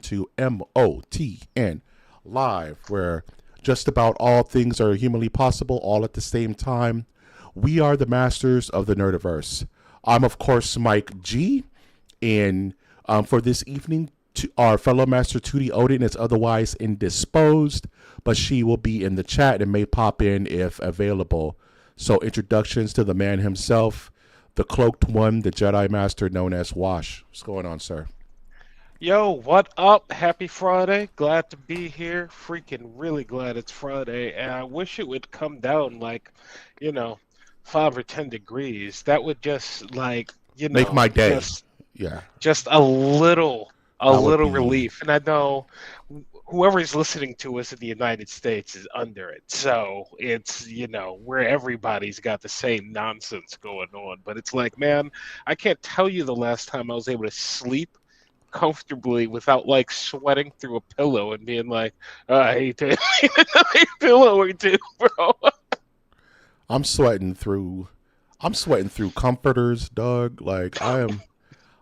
to MOTN Live, where just about all things are humanly possible all at the same time. We are the masters of the nerdiverse. I'm, of course, Mike G. And for this evening, our fellow master Tootie Odin is otherwise indisposed, but she will be in the chat and may pop in if available. So introductions to the man himself, the cloaked one, the Jedi Master known as Wash. What's going on, sir? Yo, what up? Happy Friday. Glad to be here. Freaking really glad it's Friday. And I wish it would come down like, you know, 5 or 10 degrees. That would just Make my day. Yeah, just a that would little be. relief. And I know whoever's listening to us in the United States is under it. So it's, where everybody's got the same nonsense going on. But it's like, man, I can't tell you the last time I was able to sleep comfortably without like sweating through a pillow and being like, I hate to a pillow or two, bro. I'm sweating through. I'm sweating through comforters, Doug. Like I am.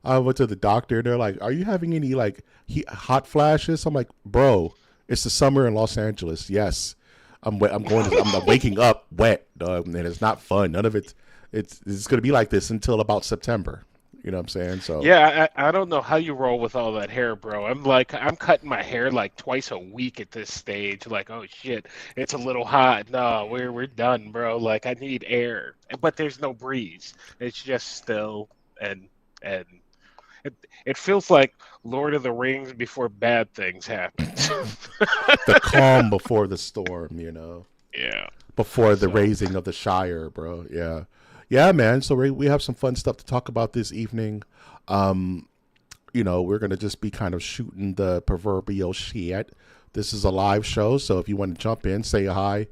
I went to the doctor. They're like, "Are you having any like hot flashes?" I'm like, "Bro, it's the summer in Los Angeles. Yes, I'm. I'm going. I'm waking up wet, and it's not fun. None of it. It's going to be like this until about September. You know what I'm saying? So Yeah, I don't know how you roll with all that hair, bro. I'm cutting my hair like twice a week at this stage. Like, oh shit, it's a little hot. No, we're done, bro. Like, I need air, but there's no breeze. It's just still and it it feels like Lord of the Rings before bad things happen. the calm before the storm. Yeah. Before the So. raising of the Shire, bro. Yeah, yeah, man. So we have some fun stuff to talk about this evening. Um, we're gonna just be kind of shooting the proverbial shit. This is a live show, so if you want to jump in, say hi,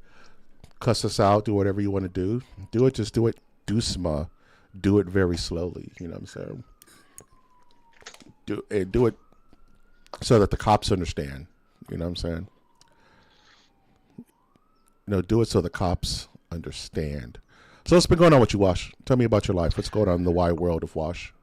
cuss us out, do whatever you want to do. Do it, just do it. Do it very slowly. You know what I'm saying? Do it so that the cops understand. You know what I'm saying? Do it so the cops understand. So what's been going on with you, Wash? Tell me about your life. What's going on in the wide world of Wash?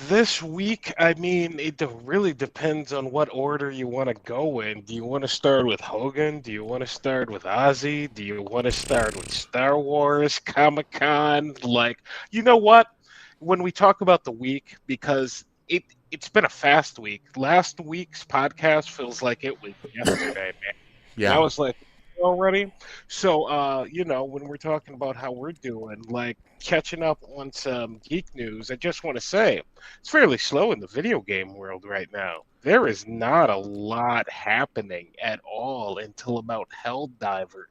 This week, I mean, really depends on what order you want to go in. Do you want to start with Hogan? Do you want to start with Ozzy? Do you want to start with Star Wars, Comic-Con? Like, you know what? When we talk about the week, because it's been a fast week. Last week's podcast feels like it was yesterday, man. And I Yeah. was like, already. So, when we're talking about how we're doing, like catching up on some geek news, I just want to say it's fairly slow in the video game world right now. There is not a lot happening at all until about Hell Divers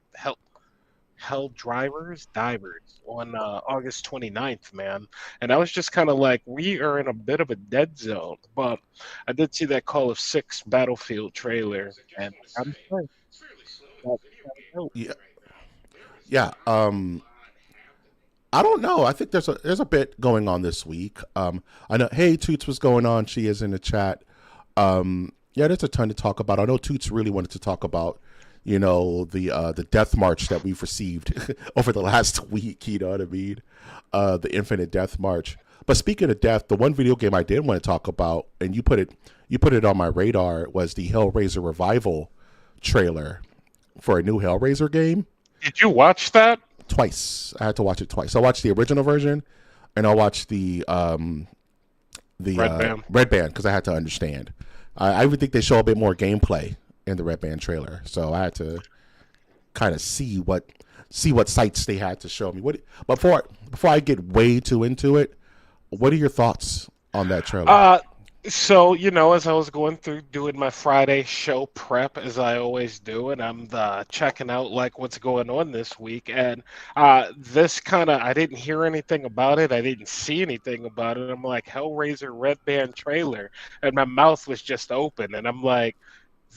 on August 29th, man. And I was just kind of like, we are in a bit of a dead zone. But I did see that Call of Six Battlefield trailer, and I'm sorry. Yeah. Yeah. I don't know. I think there's a bit going on this week. I know. Hey, Toots, what's going on? She is in the chat. Yeah, there's a ton to talk about. I know Toots really wanted to talk about, the death march that we've received over the last week. You know what I mean? The Infinite Death March. But speaking of death, the one video game I did want to talk about, and you put it on my radar, was the Hellraiser revival trailer for a new Hellraiser game. Did you watch that? Twice. I had to watch it twice. I watched the original version, and I watched the Red Band. Red Band because I had to understand. I would think they show a bit more gameplay in the Red Band trailer, so I had to kind of see what sites they had to show me. What before I get way too into it, what are your thoughts on that trailer? Uh, so, as I was going through doing my Friday show prep, as I always do, and I'm checking out like what's going on this week, and this kind of I didn't hear anything about it, I didn't see anything about it. I'm like Hellraiser Red Band trailer, and my mouth was just open, and I'm like,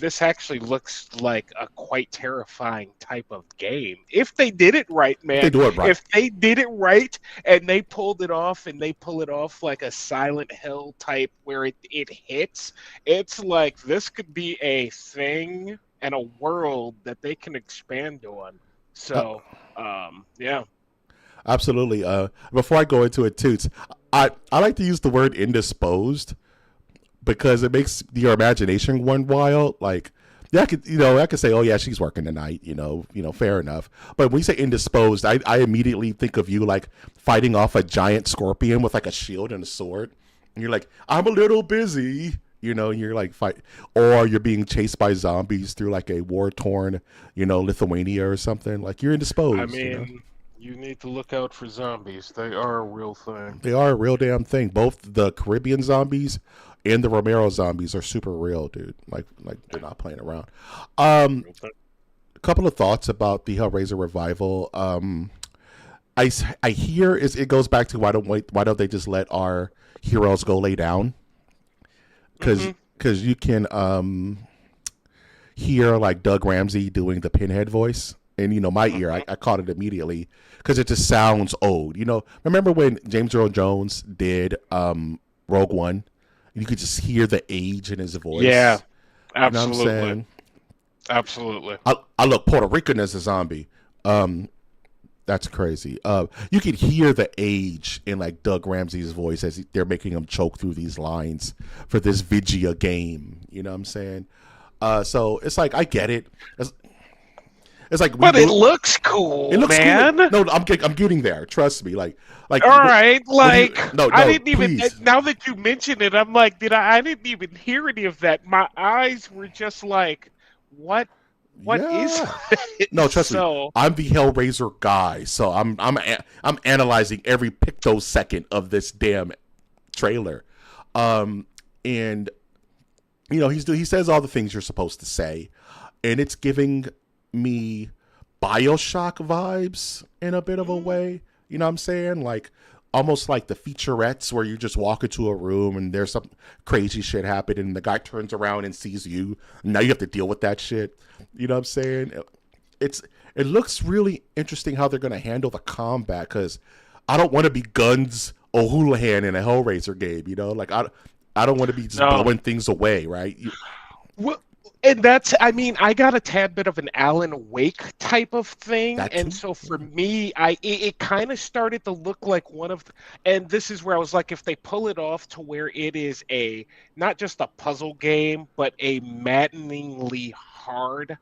this actually looks like a quite terrifying type of game. If they did it right, If they man. do it right, If they did it right and they pulled it off and they pull it off like a Silent Hill type where it hits, it's like this could be a thing and a world that they can expand on. uh, So, yeah. absolutely. Before I go into it, Toots, I like to use the word indisposed because it makes your imagination run wild. Like, yeah, I could say, oh yeah, she's working tonight. Fair enough. But when you say indisposed, I immediately think of you like fighting off a giant scorpion with like a shield and a sword, and you're like, I'm a little busy. And you're like fight, or you're being chased by zombies through like a war torn, Lithuania or something. Like you're I indisposed. mean, you need to look out for zombies. They are a real thing. They are a real damn thing. Both the Caribbean zombies and the Romero zombies are super real, dude. Like they're not playing around. Real thing. A couple of thoughts about the Hellraiser revival. I hear it goes back to why don't they just let our heroes go lay down? Hmm. Because you can hear like Doug Ramsey doing the Pinhead voice, and my ear, Hmm. I caught it immediately because it just sounds old. Remember when James Earl Jones did Rogue One? You could just hear the age in his Yeah, voice. You know what I'm absolutely, saying? absolutely. I look Puerto Rican as a zombie. Um, that's crazy. You could hear the age in like Doug Ramsey's voice as they're making him choke through these lines for this Vigia game. You know what I'm saying? So it's like I get it. It's like we But it do. looks It cool, looks cool. man. No, I'm getting there. Trust me. Like All right, what do you? like No, I no, didn't even. please. Now that you mention it, I'm like, did I? I didn't even hear any of that. My eyes were just like, what? What is Yeah. this? No, trust me. So, I'm the Hellraiser guy, so I'm analyzing every pictosecond of this damn trailer. Um, and he says all the things you're supposed to say, and it's giving me BioShock vibes in a bit of a mm, way. You know what I'm saying? Like almost like the featurettes where you just walk into a room and there's some crazy shit happening and the guy turns around and sees you. And now you have to deal with that shit. You know what I'm saying? It's it looks really interesting how they're going to handle the combat because I don't want to be Guns O'Houlihan in a Hellraiser game. Like I don't want to be just no. blowing things away, right? Well, and that's, I mean, I got a tad bit of an Alan Wake type of thing, That and too. so for me, it kind of started to look like and this is where I was like, if they pull it off to where it is not just a puzzle game, but a maddeningly hard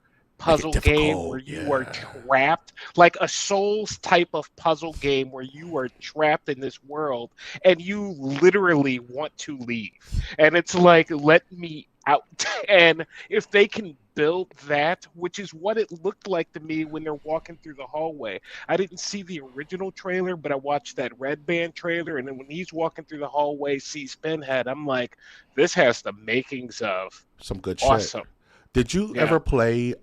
Make it puzzle game where difficult. you are Yeah. trapped, like a Souls type of puzzle game where you are trapped in this world and you literally want to leave. And it's like, let me out. And if they can build that, which is what it looked like to me when they're walking through the hallway. I didn't see the original trailer, but I watched that Red Band trailer, and then when he's walking through the hallway, sees Pinhead, I'm like, this has the makings of Some good shit. awesome. Did you Yeah. ever play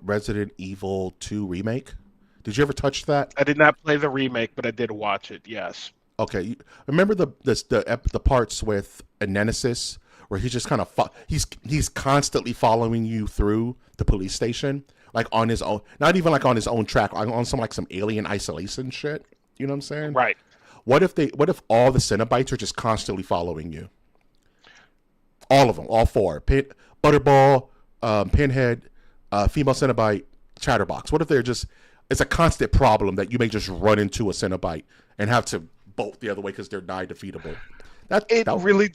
Resident Evil 2 remake? Did you ever touch that? I did not play the remake, but I did watch it, yes. Okay, remember the parts with Nemesis where he's just kind of he's constantly following you through the police station, like on his own, not even like on his own track, on some alien isolation shit. You know what I'm saying? Right. What if all the Cenobites are just constantly following you? All of them, all four. Butterball, Pinhead, female Cenobite, Chatterbox. What if they're just? It's a constant problem that you may just run into a Cenobite and have to bolt the other way because they're nigh defeatable. It That really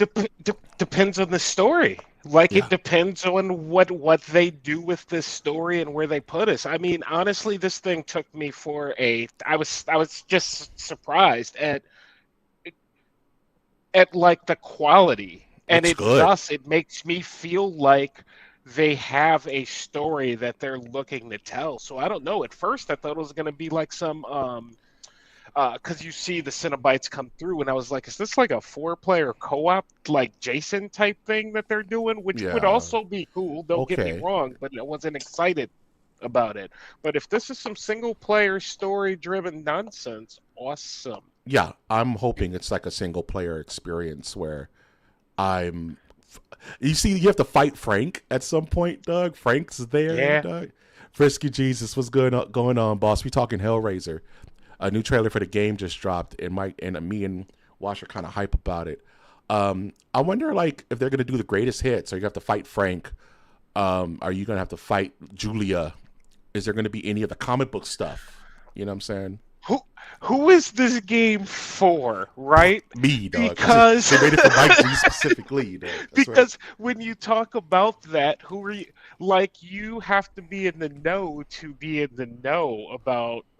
depends on the story. Like it yeah. depends on what they do with this story and where they put us. I mean, honestly, this thing took me for a. I was just surprised at like the quality, and It's it good. thus it makes me feel like they have a story that they're looking to tell. So I don't know. At first, I thought it was going to be like some because you see the Cenobites come through, and I was like, is this like a four-player co-op, like Jason type thing that they're doing? Which would Yeah. also be cool, don't get me Okay. wrong, but I wasn't excited about it. But if this is some single-player story-driven nonsense, awesome. Yeah, I'm hoping it's like a single player experience where I'm. You see, you have to fight Frank at some point, Doug. Frank's there, Yeah. Doug. Frisky Jesus, what's going on, boss? We talking Hellraiser. A new trailer for the game just dropped, and Mike and me and Wash are kind of hype about it. I wonder, like, if they're gonna do the greatest hits, or you have to fight Frank. Are you gonna have to fight Julia? Is there gonna be any of the comic book stuff? You know what I'm saying? who who is this game for, right? Me, dog. Because They made it for Mike G specifically, dog. That's right. because when you talk about that, who are you? Like you have to be in the know to be in the know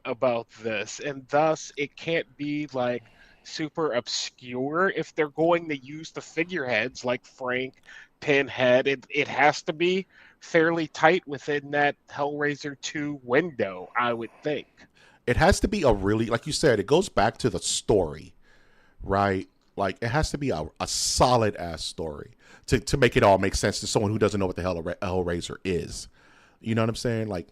about this, and thus it can't be like super obscure if they're going to use the figureheads like Frank, Pinhead. It has to be fairly tight within that Hellraiser 2 window, I would think. It has to be a really, like you said, it goes back to the story, right? Like it has to be a solid ass story to make it all make sense to someone who doesn't know what the hell a Hellraiser is. You know what I'm saying? Like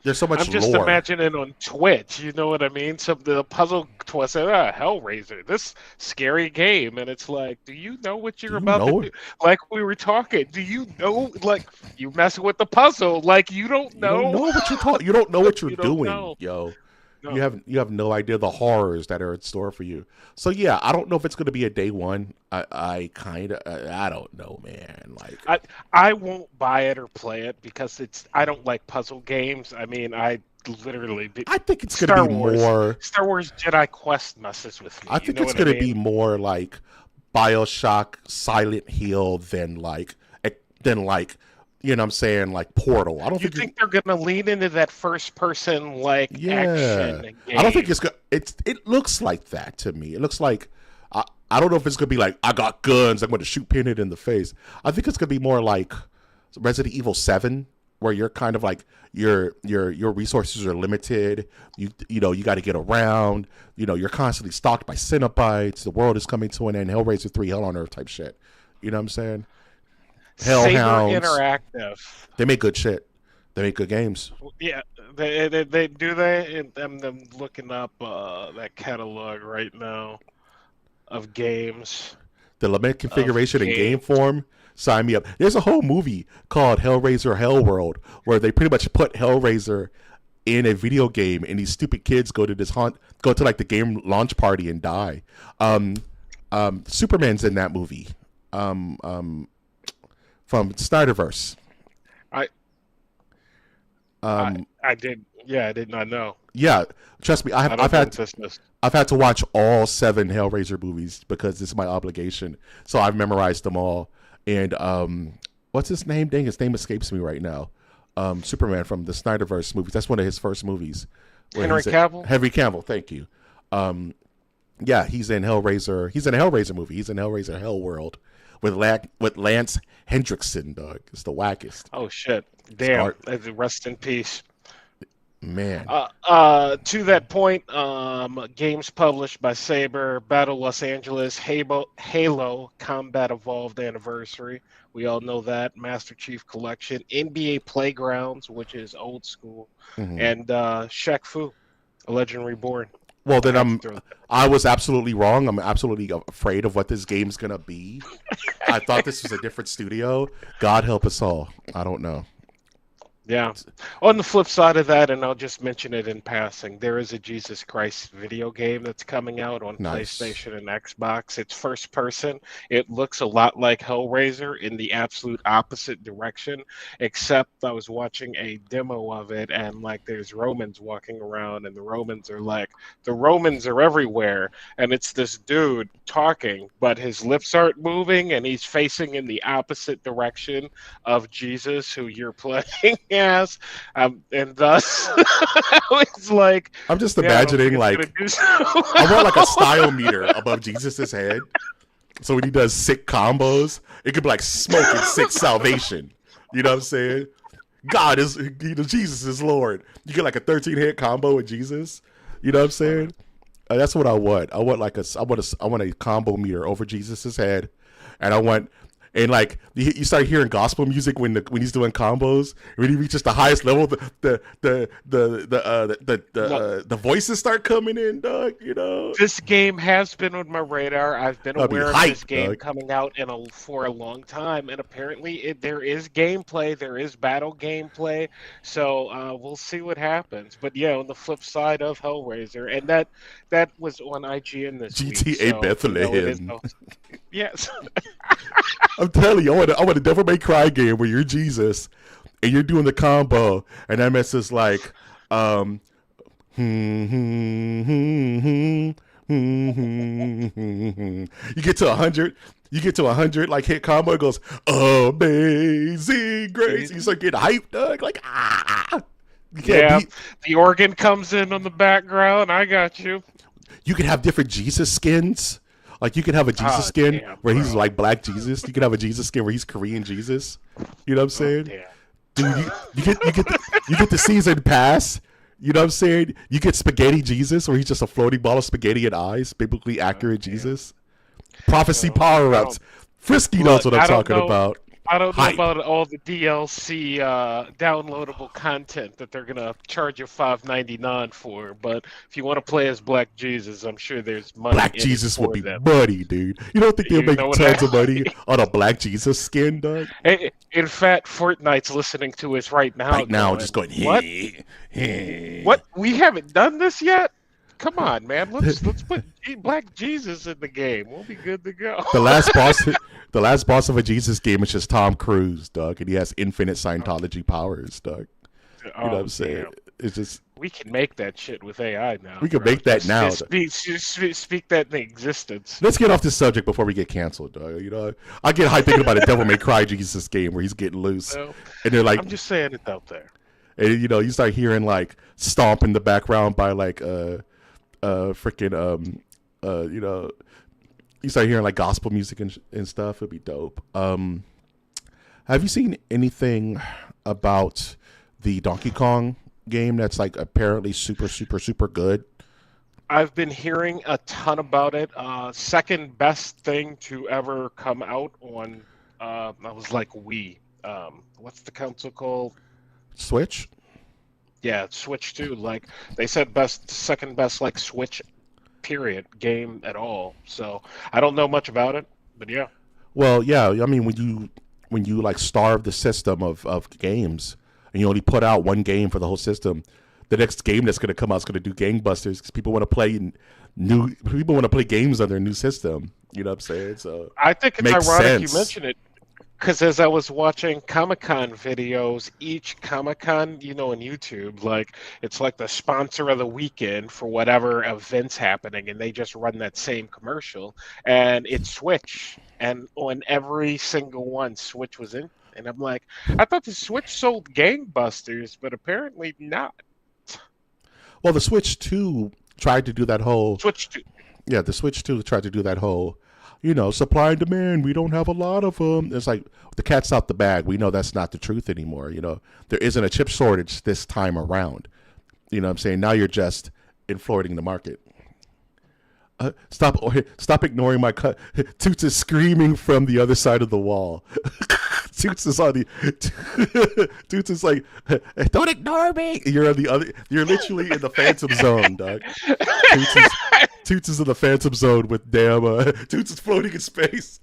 there's so much I'm just lore. imagining on Twitch, you know what I mean? Some the puzzle twist, Hellraiser, this scary game, and it's like, do you know what Do you're you about to know do? it? Like we were talking, do you know? Like you messing with the puzzle, like you don't You don't know, know what you're talking. You don't know what you're you don't doing, know. yo. No, You have no idea the horrors that are in store for you. So yeah, I don't know if it's going to be a day one. I kind of I don't know, man. Like I I won't buy it or play it because I don't like puzzle games. I mean, I literally I think it's going to Star be Wars more. Star Wars Jedi Quest messes with me. I You think know it's what I going to be mean? more like BioShock, Silent Hill than like you know what I'm saying, like Portal. I don't You think you're. think they're gonna lean into that first person like Yeah, action I don't think game? it looks like that to me. It looks like I don't know if it's gonna be like I got guns. I'm going to shoot Pinhead in the face. I think it's gonna be more like Resident Evil 7, where you're kind of like your resources are limited. You know you got to get around. You know you're constantly stalked by Cenobites. The world is coming to an end. Hellraiser 3, Hell on Earth type shit. You know what I'm saying? Saber Hellhounds. Interactive. They make good shit. They make good games. Yeah, they do they. I'm looking up that catalog right now of games The lament of configuration in game games. form, sign me up. There's a whole movie called Hellraiser Hellworld where they pretty much put Hellraiser in a video game, and these stupid kids go to like the game launch party and die. Um, Superman's in that movie. Um, um, from Snyderverse. I Um, I did. Yeah, I did not know. yeah, trust me, I don't know what this is. I've had to watch all 7 Hellraiser movies because it's my obligation. So I've memorized them all. And what's his name? Dang, his name escapes me right now. Superman from the Snyderverse movies. That's one of his first movies. Henry Cavill. Henry Cavill, thank you. Yeah, he's in Hellraiser. He's in a Hellraiser movie. He's in Hellraiser Hellworld with Lance Hendrickson, dog. It's the wackest. Oh shit! It's Damn. art, Rest in peace. man. To that point, games published by Saber, Battle Los Angeles, Halo Combat Evolved Anniversary. We all know that. Master Chief Collection, NBA Playgrounds, which is old school, Hmm. and Shaq Fu, A Legend Reborn. Well, I then had to throw that. I was absolutely wrong. I'm absolutely afraid of what this game's gonna be. I thought this was a different studio. God help us all. I don't know. Yeah. On the flip side of that, and I'll just mention it in passing, there is a Jesus Christ video game that's coming out on Nice. PlayStation and Xbox. It's first person. It looks a lot like Hellraiser in the absolute opposite direction, except I was watching a demo of it and like there's Romans walking around and the Romans are everywhere and it's this dude talking, but his lips aren't moving and he's facing in the opposite direction of Jesus, who you're playing as, and thus it's like, I'm just yeah, I don't think imagining it's gonna like do I want like a so style meter above Jesus's head. So when he does sick combos, it could be like smoke and sick salvation. You know what I'm saying? God is Jesus is Lord. You get like a 13 hit combo with Jesus. You know what I'm saying? That's what I want. I want like I want a combo meter over Jesus's head, and I want and like you start hearing gospel music when he's doing combos. When he reaches the highest level, the voices start coming in, dog. You know this game has been on my radar. I've been I'll be aware of this hyped, game dog. coming out for a long time, and apparently there is gameplay, there is battle gameplay. So we'll see what happens. But yeah, on the flip side of Hellraiser, and that was on IGN this week. GTA So it is. Bethlehem. Yes. I'm telling you, I want a Devil May Cry game where you're Jesus and you're doing the combo, and that mess is like, You get to 100, you get to 100, like hit combo, it goes amazing grace. You start getting hyped, Doug. Like you can't Yeah, beat. the organ comes in on the background. I got you. You can have different Jesus skins. Like you can have a Jesus Oh, skin damn, where he's bro. like Black Jesus. You can have a Jesus skin where he's Korean Jesus. You know what I'm Oh, saying? damn. Dude, you get the season pass. You know what I'm saying? You get spaghetti Jesus, where he's just a floating ball of spaghetti and eyes, biblically Oh, accurate damn. Jesus. Prophecy Well, power I ups. don't Frisky knows look. what I'm I don't talking know. about. I don't know Hype. about all the DLC downloadable content that they're gonna charge you $5.99 for, but if you want to play as Black Jesus, I'm sure there's money Black in it Jesus would for be them. money, dude. You don't think they'll You make know what tons of I money on a Black Jesus skin, Doug? In fact, Fortnite's listening to us right now Right now, going, just going, "What? hey, hey. What? We haven't done this yet? Come on, man. Let's put Black Jesus in the game. We'll be good to go." The last boss, the last boss of a Jesus game is just Tom Cruise, Doug, and he has infinite Scientology powers, Doug. You know what I'm Oh, saying? damn. It's just We can make that shit with AI we now, can bro. make that Just, now. just speak, speak that in existence. Let's get off this subject before we get canceled, Doug. You know, I get hyped thinking about a Devil May Cry Jesus game where he's getting loose, So, and they're like, I'm just saying it's out there. and you know, you start hearing like stomp in the background by like freaking you know, you start hearing like gospel music and stuff. It'd be dope. Have you seen anything about the Donkey Kong game that's like apparently super good? I've been hearing a ton about it. Second best thing to ever come out on, I was like Wii. What's the console called? Switch? Yeah, Switch 2. Like they said, best, second best, like Switch period game at all. So I don't know much about it, but yeah. Well, yeah. I mean, when you like starve the system of games and you only put out one game for the whole system, the next game that's going to come out is going to do gangbusters because people want to play new. People want to play games on their new system. You know what I'm saying? So I think it's makes ironic you sense. mention it because as I was watching Comic-Con videos, each Comic-Con, on YouTube, like it's like the sponsor of the weekend for whatever events happening, and they just run that same commercial, and it's Switch, and on every single one, Switch was in, and I'm like, I thought the Switch sold gangbusters, but apparently not. Well, the Switch Two tried to do that whole Switch to yeah. The Switch Two tried to do that whole supply and demand. We don't have a lot of them. It's like the cat's out the bag. We know that's not the truth anymore. There isn't a chip shortage this time around. You know what I'm saying? Now you're just inflating the market. Stop ignoring my cut. Toots is screaming from the other side of the wall. Toots is on the. Toots is like, don't ignore me. You're on the other. You're literally in the phantom zone, dog. Toots is, Toots is in the phantom zone with damn. Toots is floating in space.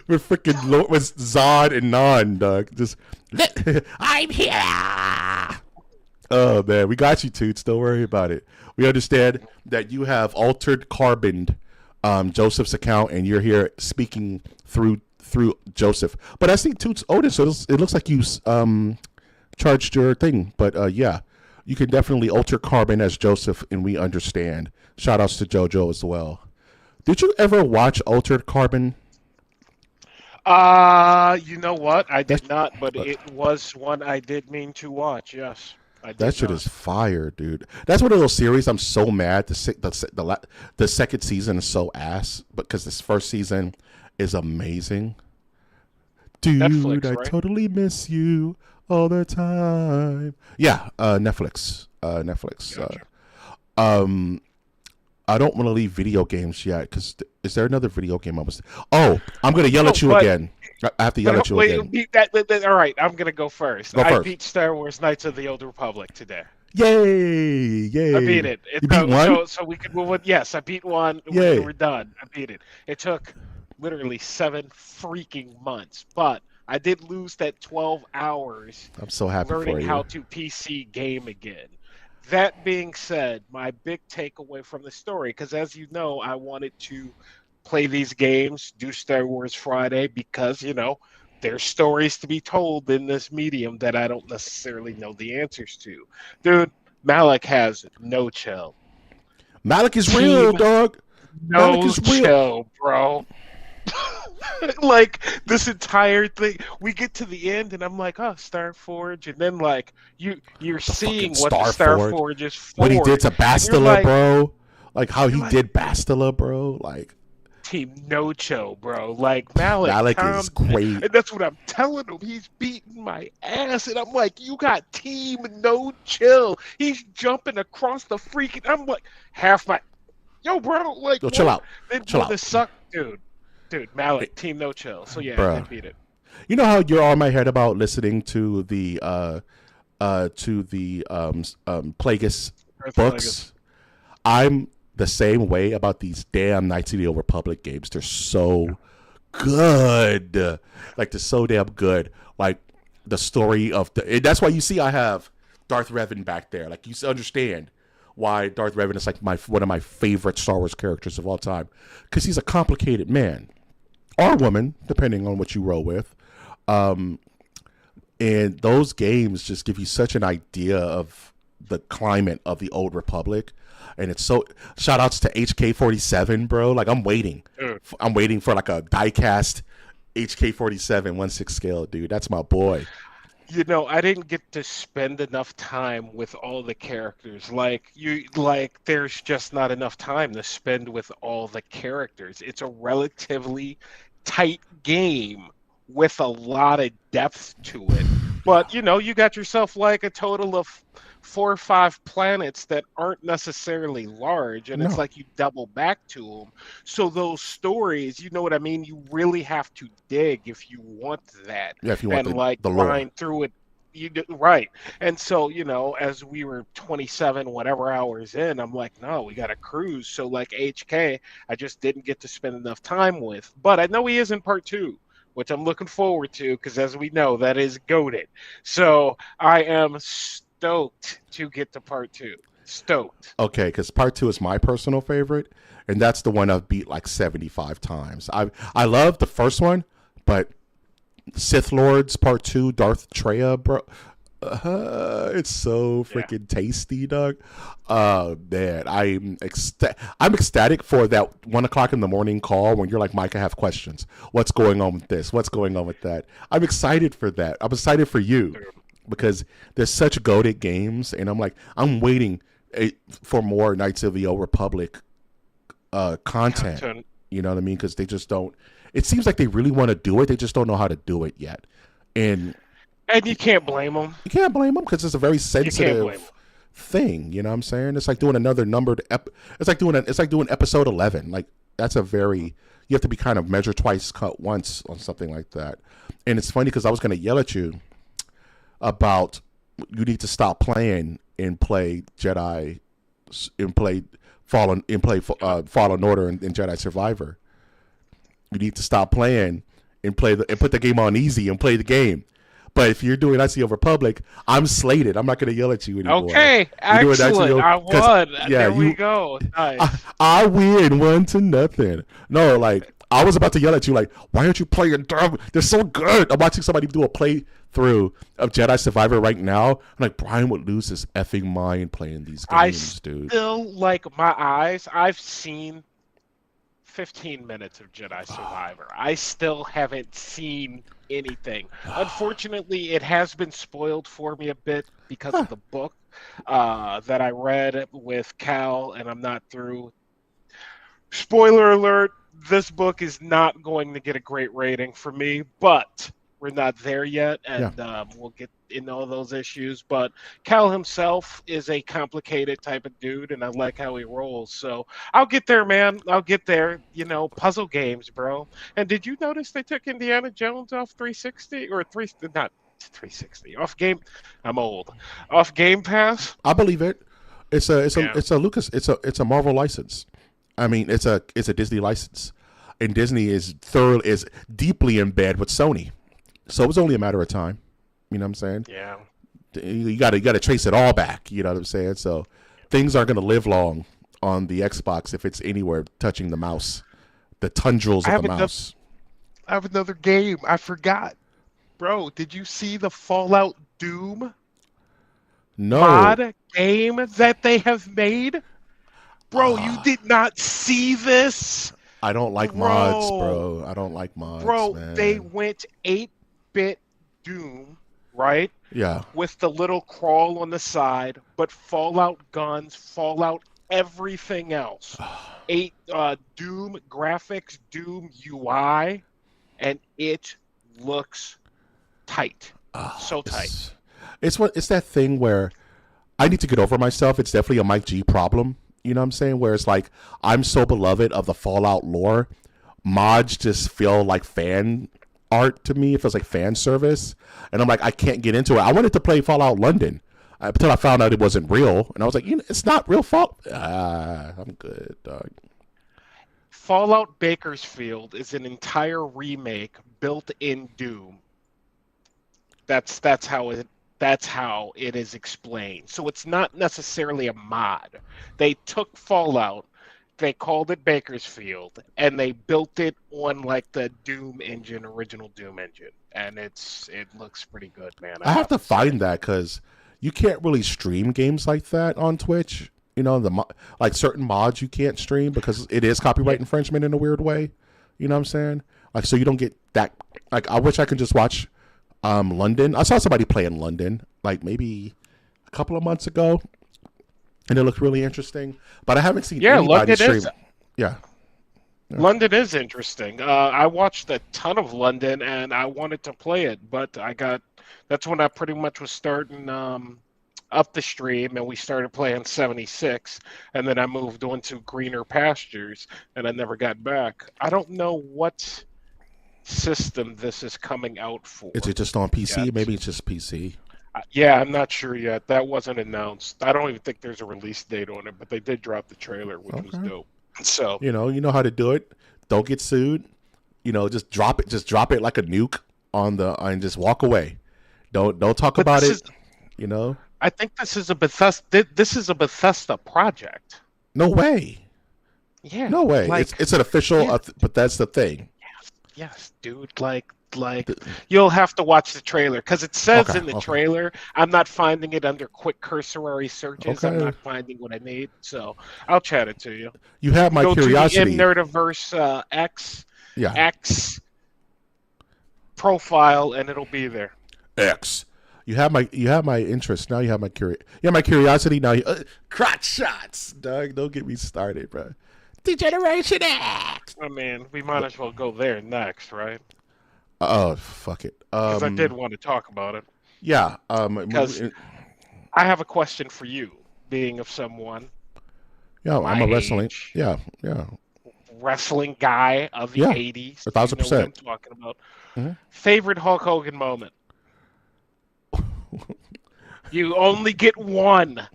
With freaking with Zod and Non, dog. Just I'm here. Oh man, we got you, Toots. Don't worry about it. We understand that you have altered carboned Joseph's account, and you're here speaking through Joseph. But I see Toots Otis, so it looks like you charged your thing. But yeah, you can definitely alter carbon as Joseph, and we understand. Shout outs to JoJo as well. Did you ever watch Altered Carbon? You know what? I That's did not, but it was one I did mean to watch. Yes, I That did shit not. is fire, dude. That's one of those series I'm so mad the second season is so ass because this first season is amazing. Dude, Netflix, I right? totally miss you all the time. Yeah, Netflix. Netflix. Gotcha. Um, I don't want to leave video games yet because is there another video game I was? Oh, I'm gonna yell No, at you but again. I have to yell at you wait, again. all right. I'm gonna go first. Go I first. beat Star Wars: Knights of the Old Republic today. Yay! I beat Yay! it. You beat one? So we could move on. Yes, I beat one. Yay! We're done. I beat it. It took literally 7 freaking months, but I did lose that 12 hours I'm so happy learning for how you. to PC game again. That being said, my big takeaway from the story, because as you know, I wanted to play these games, do Star Wars Friday, because, there's stories to be told in this medium that I don't necessarily know the answers to. Dude, Malik has no chill. Malik is real, Team, dog. Malik no is real. chill, bro. Like this entire thing, we get to the end, and I'm like, oh, Starforge, and then like you're The fucking seeing what the Star Forge. Starforge is What he for, did to and Bastila, bro. Like how you're he like, did Bastila, bro. Like Team No Chill, bro. Like Malik, Malik is calm down. great. And that's what I'm telling him. He's beating my ass, and I'm like, you got Team No Chill. He's jumping across the freaking. I'm like, half my, yo, bro. Like Yo, chill what? out. Then Chill when out. the suck, dude, Hey, Malik, Team No Chill. So yeah, I bro. did beat it. You know how you're on my head about listening to the Plagueis Earth Plagueis. books. I'm the same way about these damn Knights of the Old Republic games. They're so good. Like they're so damn good. Like the story of the. And that's why you see I have Darth Revan back there. Like you understand why Darth Revan is like one of my favorite Star Wars characters of all time, because he's a complicated man or woman, depending on what you roll with. Um, and those games just give you such an idea of the climate of the Old Republic. And it's so shout outs to HK47, bro. Like I'm waiting. Dude. I'm waiting for like a diecast HK47 1/6 scale, dude. That's my boy. You know, I didn't get to spend enough time with all the characters. There's just not enough time to spend with all the characters. It's a relatively tight game with a lot of depth to it. But, you got yourself like a total of 4 or 5 planets that aren't necessarily large, and it's No. like you double back to them. So those stories, you know what I mean? You really have to dig if you want that Yeah, if you want and like the lore. grind through it. Right. And so, as we were 27 whatever hours in, I'm like, no, we got to cruise. So like HK, I just didn't get to spend enough time with. But I know he is in part 2, which I'm looking forward to, because as we know, that is goated. So I am stoked to get to part 2. Stoked. Okay, because part 2 is my personal favorite, and that's the one I've beat like 75 times. I love the first one, but Sith Lords Part 2, Darth Treya, bro. It's so Yeah. freaking tasty, dog. Man, I'm ecstatic for that 1 o'clock in the morning call when you're like, Mike, I have questions. What's going on with this? What's going on with that? I'm excited for that. I'm excited for you because there's such goated games, and I'm waiting for more Knights of the Old Republic content. Content. You know what I mean? Because they just don't. It seems like they really want to do it. They just don't know how to do it yet. And And you can't blame them. you can't blame them because it's a very You can't blame them. sensitive thing. You know what I'm saying? It's like doing another numbered. It's like doing episode 11. Like that's a very. You have to be kind of measure twice, cut once on something like that. And it's funny because I was going to yell at you about you need to stop playing and play Jedi and play Fallen Order and Jedi Survivor. You need to stop playing and and put the game on easy and play the game. But if you're doing ICO Republic, I'm slated. I'm not going to yell at you anymore. Okay, You're doing excellent. ICO I 'cause, won. yeah, There we go. Nice. I win 1-0. No, like I was about to yell at you, like, why aren't you playing dumb? They're so good. I'm watching somebody do a playthrough of Jedi Survivor right now. I'm like, Brian would lose his effing mind playing these I games, dude. still like my eyes. I've seen 15 minutes of Jedi Survivor. I still haven't seen anything. Unfortunately, it has been spoiled for me a bit because of the book that I read with Cal, and I'm not through. Spoiler alert, this book is not going to get a great rating for me, but we're not there yet, and we'll get in all those issues. But Cal himself is a complicated type of dude, and I like how he rolls. So I'll get there, man. I'll get there. Puzzle games, bro. And did you notice they took Indiana Jones off 360 or not 360 off game? I'm old. Off Game Pass. I believe it. It's a Yeah. it's a Marvel license. I mean, it's a Disney license, and Disney is deeply in bed with Sony, so it was only a matter of time. You know what I'm saying? Yeah. You got to trace it all back. You know what I'm saying? So things aren't going to live long on the Xbox if it's anywhere touching the mouse, the tundrils of the mouse. I have another game. I forgot. Bro, did you see the Fallout Doom? No, mod game that they have made? Bro, you ah, did not see this? I don't like mods, Bro, bro. I don't like mods, bro, they man. went 8-bit Doom, right? Yeah. With the little crawl on the side, but Fallout guns, Fallout everything else. Eight Doom graphics, Doom UI, and it looks tight. Ah, So tight. it's that thing where I need to get over myself. It's definitely a Mike G problem. You know what I'm saying? Where it's like I'm so beloved of the Fallout lore, mods just feel like fan art to me. It feels like fan service, and I'm like I can't get into it. I wanted to play Fallout London until I found out it wasn't real, and I was like, it's not real Fallout. I'm good, dog. Fallout Bakersfield is an entire remake built in Doom. That's how it is explained. So it's not necessarily a mod. They took Fallout, they called it Bakersfield, and they built it on like the Doom engine, original Doom engine, and it looks pretty good, man. I I have have to to say. find that because you can't really stream games like that on Twitch. Like certain mods you can't stream because it is Yeah, copyright infringement in a weird way. You know what I'm saying? Like so you don't get that. Like I wish I could just watch London. I saw somebody play in London like maybe a couple of months ago, and it looked really interesting. But I haven't seen yeah, anybody London stream. is Yeah, yeah. London is interesting. I watched a ton of London, and I wanted to play it, but that's when I pretty much was starting up the stream, and we started playing 76, and then I moved on to greener pastures, and I never got back. I don't know what system this is coming out Is for it just on PC? yet. Maybe it's just PC. Yeah, I'm not sure yet. That wasn't announced. I don't even think there's a release date on it, but they did drop the trailer, which was Okay. dope. So, You know how to do it. Don't get sued. Just drop it. Just drop it like a nuke on the and just walk away. Don't talk but about this it. is You know, I think this is a Bethesda. This is a Bethesda project. no way, Yeah, no way. It's like it's an official. yeah, But that's the thing. yes, dude. Like you'll have to watch the trailer because it says Okay, in the okay, trailer. I'm not finding it under quick cursory searches. I'm okay. not finding what I need. So I'll chat it to you. You have my Go to the curiosity. Nerdiverse X Yeah, X profile, and it'll be there. X. You have my interest. Now you have my curiosity. Now crotch shots, Doug. Don't get me started, bro. Degeneration X. I mean, we might as well go there next, right? Oh fuck it. Because I did want to talk about it. Yeah. Because I have a question for you, being of someone Yeah. I'm my a wrestling. age, Yeah. Yeah. wrestling guy of the Yeah. 80s. A You thousand know what I'm percent. talking about. Mhm. Favorite Hulk Hogan moment? You only get one.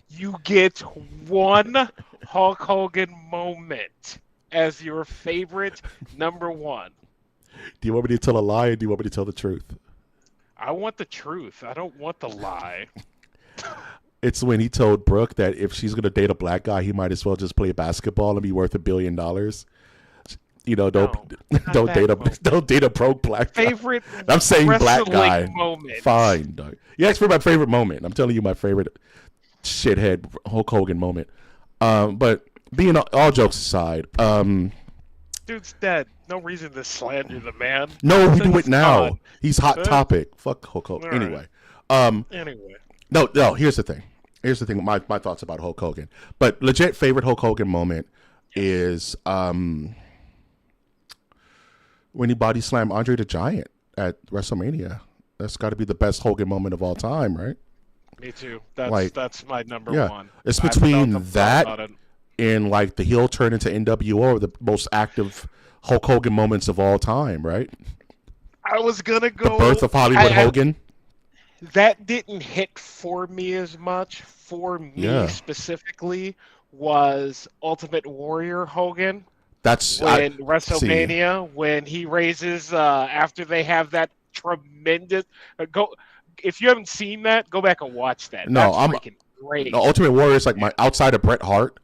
You get one Hulk Hogan moment as your favorite number one. Do you want me to tell a lie or do you want me to tell the truth? I want the truth. I don't want the lie. It's when he told Brooke that if she's gonna date a black guy, he might as well just play basketball and be worth $1 billion. Don't No, not don't that date a moment. don't date a broke black guy. Favorite I'm saying black wrestling guy. moment. Fine, dog. You asked for my favorite moment. I'm telling you my favorite shithead Hulk Hogan moment. But being all jokes aside, Dude's dead. No reason to slander the man. no, we do He's it now. gone. He's hot Uh, topic. Fuck Hulk Hogan. all right. Anyway, um, Anyway, no. Here's the thing. Here's the thing. My thoughts about Hulk Hogan. But legit favorite Hulk Hogan moment is when he body slammed Andre the Giant at WrestleMania. That's got to be the best Hogan moment of all time, right? me too. That's Like, that's my number yeah, one. it's I between felt that about it. and like the heel turn into NWO, the most active Hulk Hogan moments of all time, right? I was gonna The go. birth of Hollywood I, Hogan. that didn't hit for me as much. For me Yeah, specifically, was Ultimate Warrior Hogan that's I when see. WrestleMania when he raises after they have that tremendous go. If you haven't seen that, go back and watch that. No, That's I'm freaking great. no Ultimate Warrior is like my outside of Bret Hart.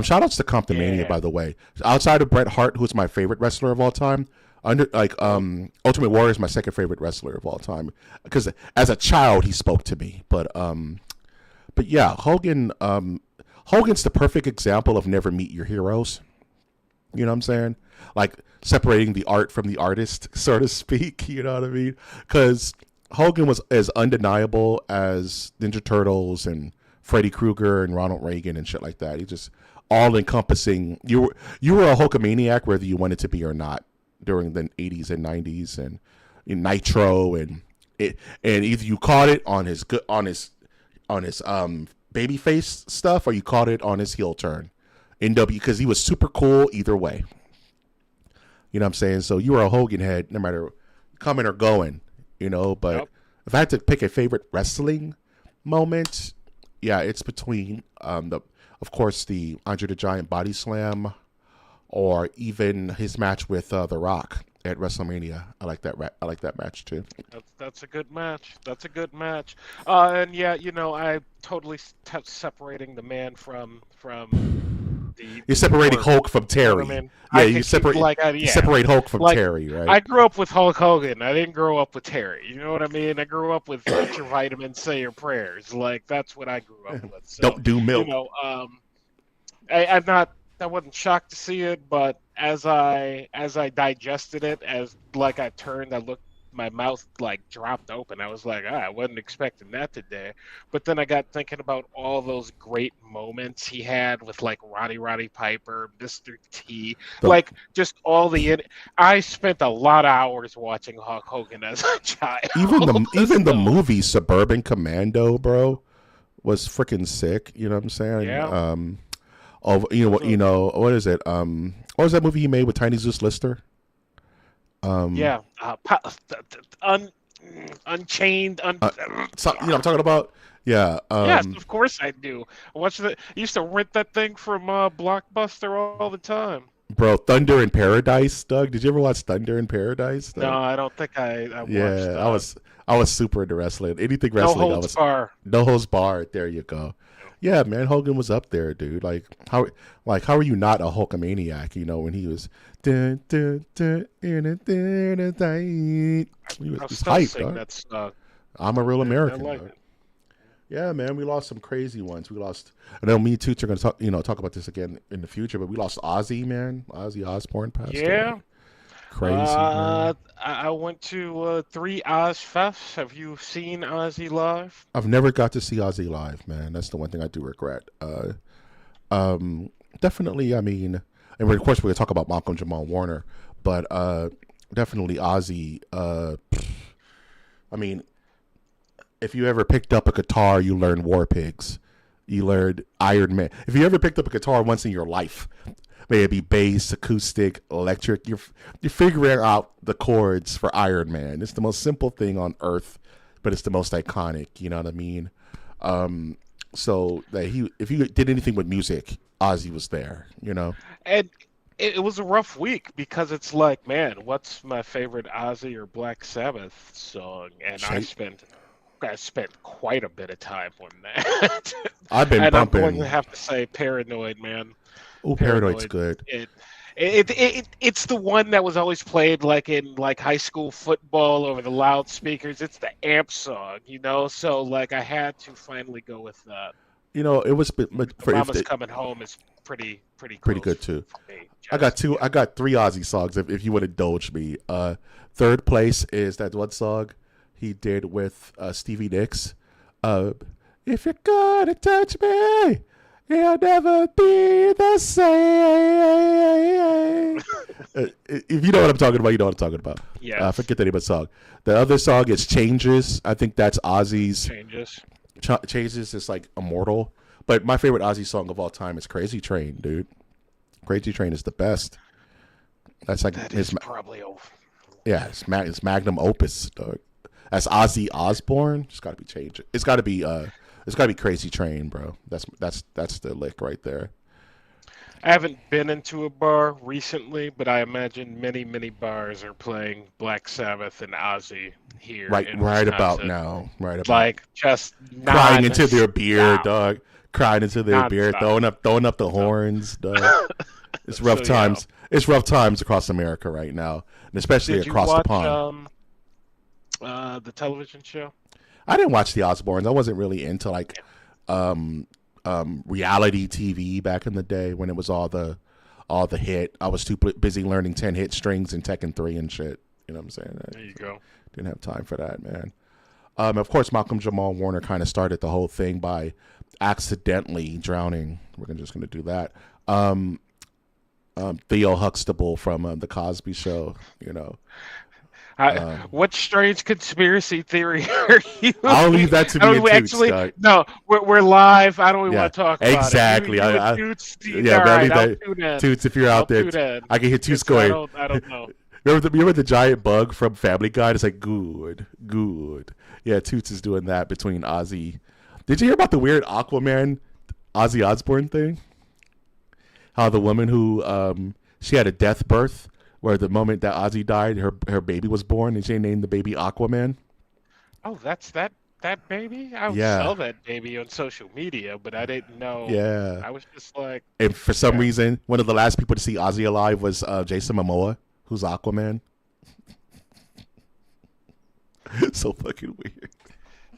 Shout outs to Compton Mania, Yeah. by the way. Outside of Bret Hart, who's my favorite wrestler of all time, Ultimate Warrior is my second favorite wrestler of all time because as a child he spoke to me, but but yeah, Hogan's the perfect example of never meet your heroes. You know what I'm saying? Like separating the art from the artist, so to speak. You know what I mean? Because Hogan was as undeniable as Ninja Turtles and Freddy Krueger and Ronald Reagan and shit like that. He just all encompassing. You were a Hulkamaniac whether you wanted to be or not during the 80s and 90s and in Nitro and either you caught it on his babyface stuff or you caught it on his heel turn. Because he was super cool either way. You know what I'm saying? So you were a Hogan head no matter coming or going, but Yep. if I had to pick a favorite wrestling moment, yeah, it's between of course the Andre the Giant body slam or even his match with The Rock at WrestleMania. I like that match too. That's a good match. That's a good match. And yeah, I totally separating the man from the You're separating or, Hulk from you know what Terry. I mean? Yeah, I you think separate yeah, you separate Hulk from like Terry, right? I grew up with Hulk Hogan. I didn't grow up with Terry. You know what I mean? I grew up with eat your vitamins, say your prayers. Like that's what I grew up with. So Don't do you milk. know, um, I'm not. I wasn't shocked to see it, but as I digested it, as like I turned, I looked, my mouth like dropped open. I was like, I wasn't expecting that today. But then I got thinking about all those great moments he had with like Roddy Piper, Mr. T, The like just all I spent a lot of hours watching Hulk Hogan as a child. even the even the So movie Suburban Commando, bro, was freaking sick. You know what I'm saying? yeah, Of so, what is it? What was that movie he made with Tiny Zeus Lister? Um, yeah, Unchained, so, I'm talking about. Yeah. Yes, of course I do. I used to rent that thing from Blockbuster all the time. Bro, Thunder in Paradise, Doug. Did you ever watch Thunder in Paradise, No, Doug? I don't think I watched Yeah, I was super into wrestling. Anything No wrestling, I Holds was Bar. no holds barred. There you go. Yeah, man, Hogan was up there, dude. How are you not a Hulkamaniac? When he was, dun, dun, dun, dun, dun, dun, dun. He was I'll just still hype, sing dog. that song. I'm a real I American, like dog. it. Yeah, man, we lost some crazy ones. We lost. I know me too. Are going to talk about this again in the future, but we lost Ozzy, man. Ozzy Osbourne passed away. Yeah. Crazy, man. I went to 3 Oz Fests. Have you seen Ozzy live? I've never got to see Ozzy live, man. That's the one thing I do regret. Definitely. I mean, and of course we're gonna talk about Malcolm Jamal Warner, but definitely Ozzy. I mean, if you ever picked up a guitar, you learned War Pigs. You learned Iron Man. If you ever picked up a guitar once in your life, may it be bass, acoustic, electric, you're figuring out the chords for Iron Man. It's the most simple thing on earth, but it's the most iconic. You know what I mean? So that if you did anything with music, Ozzy was there. And it was a rough week because it's like, man, what's my favorite Ozzy or Black Sabbath song? And Shape. I spent quite a bit of time on that. I've been And I'm going to bumping. have to say Paranoid, man. Oh, Paranoid's Paranoid. good. It's the one that was always played like in like high school football over the loudspeakers. It's the amp song, So like I had to finally go with that. It was for if Mama's Coming Home is pretty pretty close good too. for me. I got Just, two. I got three Ozzy songs. If you would indulge me, third place is that one song he did with Stevie Nicks. If you're gonna touch me, you'll never be the same. If you know what I'm talking about, you know what I'm talking about. I Yes, forget the name of the song. The other song is Changes. I think that's Ozzy's. changes. Changes is like immortal. But my favorite Ozzy song of all time is Crazy Train, dude. Crazy Train is the best. That's like That his is probably over. yeah, it's magnum opus, dog. That's Ozzy Osbourne. It's got to be change. It's got to be Crazy Train, bro. That's the lick right there. I haven't been into a bar recently, but I imagine many bars are playing Black Sabbath and Ozzy here in Right about Wisconsin. now. Right about Like just crying into their beer, non-stop. dog. Crying into their beer, Non-stop. throwing up the horns, dog. It's rough So, yeah. times. It's rough times across America right now, and especially Did you across the watch pond. the television show? I didn't watch the Osbournes. I wasn't really into like reality TV back in the day when it was all the hit. I was too busy learning 10 hit strings and Tekken 3 and shit. You know what I'm saying? There you go. Didn't have time for that, man. Of course, Malcolm Jamal Warner kind of started the whole thing by accidentally drowning. We're just going to do that. Theo Huxtable from The Cosby Show, you know. What strange conspiracy theory are you? I'll leave that to me and Toots. No, we're live. I don't even want to talk about exactly. it. Toots, Right, Toots, if you're out there, I can hear Toots going. I don't know. Remember the giant bug from Family Guy? It's like, good. Yeah, Toots is doing that between Ozzy. Did you hear about the weird Aquaman Ozzy Osbourne thing? How the woman who she had a death birth where the moment that Ozzy died, her baby was born, and she named the baby Aquaman. Oh, that's that baby? I saw that baby on social media, but I didn't know. Yeah. I was just like... And for some reason, one of the last people to see Ozzy alive was Jason Momoa, who's Aquaman. So fucking weird.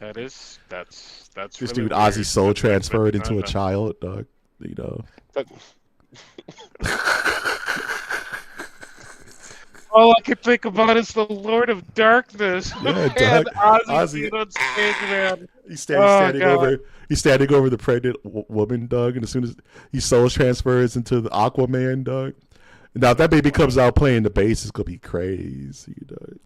That's this really dude weird. Ozzy soul transferred into a child, dog. You know. All I can think about is the Lord of Darkness. Yeah, Doug. Ozzy on stage, man. He's standing over the pregnant woman, Doug, and as soon as he soul transfers into the Aquaman, Doug. Now if that baby comes out playing the bass, it's gonna be crazy, Doug.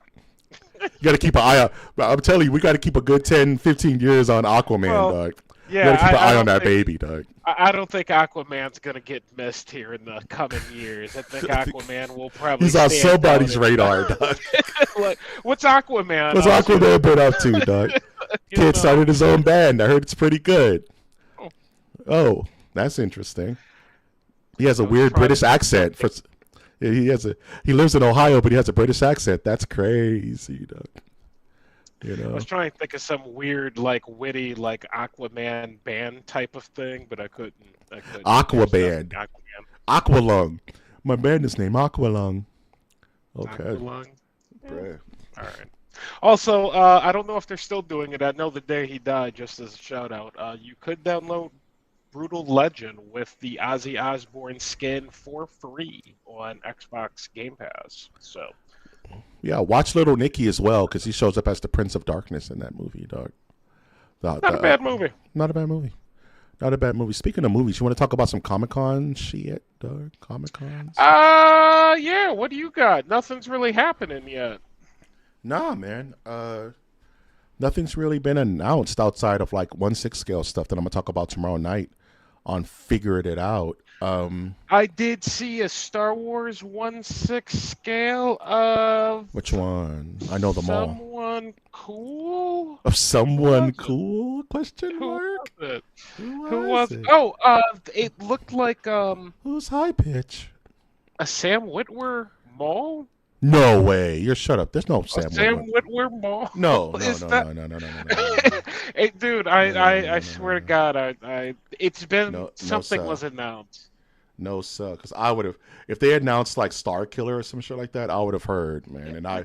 You gotta keep an eye out. I'm telling you, we gotta keep a good 10, 15 years on Aquaman, Doug. Yeah, you gotta keep an eye on that baby, Doug. I don't think Aquaman's gonna get missed here in the coming years. I think Aquaman will probably. He's on somebody's radar, Doug. What's Aquaman? What's Aquaman been up to, Doug? Kid started his own band. I heard it's pretty good. Oh, that's interesting. He has a weird British accent. He lives in Ohio, but he has a British accent. That's crazy, Doug. You know? I was trying to think of some weird, like, witty, like, Aquaman band type of thing, but I couldn't. Aquaband. Aqualung. My band is named Aqualung. Okay. Aqualung. Yeah. All right. Also, I don't know if they're still doing it. I know the day he died, just as a shout out, you could download Brutal Legend with the Ozzy Osbourne skin for free on Xbox Game Pass. So. Yeah, watch Little Nicky as well, because he shows up as the Prince of Darkness in that movie, dog. Not a bad movie. Not a bad movie. Not a bad movie. Speaking of movies, you want to talk about some Comic-Con shit, dog? Comic-Cons? Yeah, what do you got? Nothing's really happening yet. Nah, man. Nothing's really been announced outside of like 1/6 scale stuff that I'm going to talk about tomorrow night on Figured It Out. I did see a Star Wars 1/6 scale of... Which one? I know them all. Someone cool? Of someone cool? Question mark? Who was it? Oh, it looked like... Who's High Pitch? A Sam Witwer mall? No way. You're shut up. There's no Sam Witwer mall? No. Hey, dude, I swear to God, it's been... something was announced. No, sir. Because I would have, if they announced like Star Killer or some shit like that, I would have heard, man. And I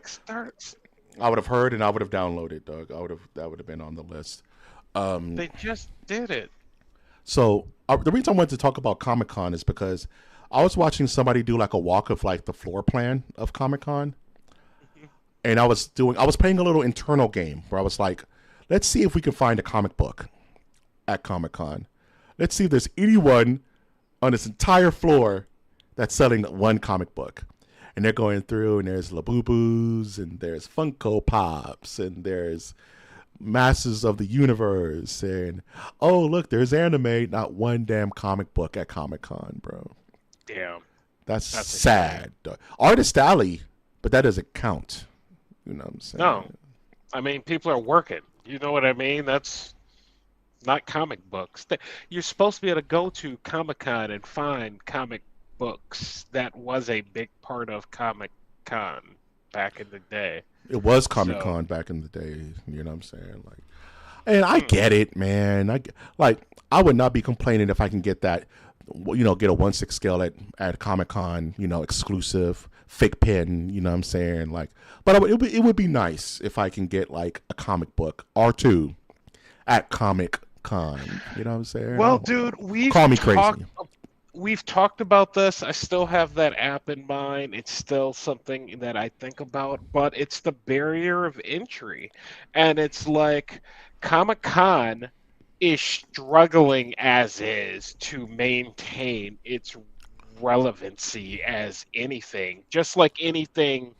would have heard and I would have downloaded, Doug. That would have been on the list. They just did it. So the reason I wanted to talk about Comic-Con is because I was watching somebody do like a walk of like the floor plan of Comic-Con, and I was playing a little internal game where I was like, let's see if we can find a comic book at Comic-Con. Let's see if there's anyone on this entire floor that's selling one comic book. And they're going through, and there's Labubu's, and there's Funko Pops, and there's Masters of the Universe, and oh look, there's anime. Not one damn comic book at Comic-Con, bro. Damn. That's sad. Artist Alley, but that doesn't count. You know what I'm saying? No. I mean, people are working. You know what I mean? That's not comic books. You're supposed to be able to go to Comic-Con and find comic books. That was a big part of Comic-Con back in the day. It was Comic-Con back in the day. You know what I'm saying? Like, and I get it, man. I would not be complaining if I can get that, you know, get a 1/6 scale at Comic-Con, you know, exclusive fake pen. You know what I'm saying? Like, but it would be nice if I can get like a comic book or two at Comic Con. You know what I'm saying? Well, dude, Call me crazy. we've talked about this. I still have that app in mind. It's still something that I think about, but it's the barrier of entry. And it's like Comic Con is struggling as is to maintain its relevancy as anything, just like anything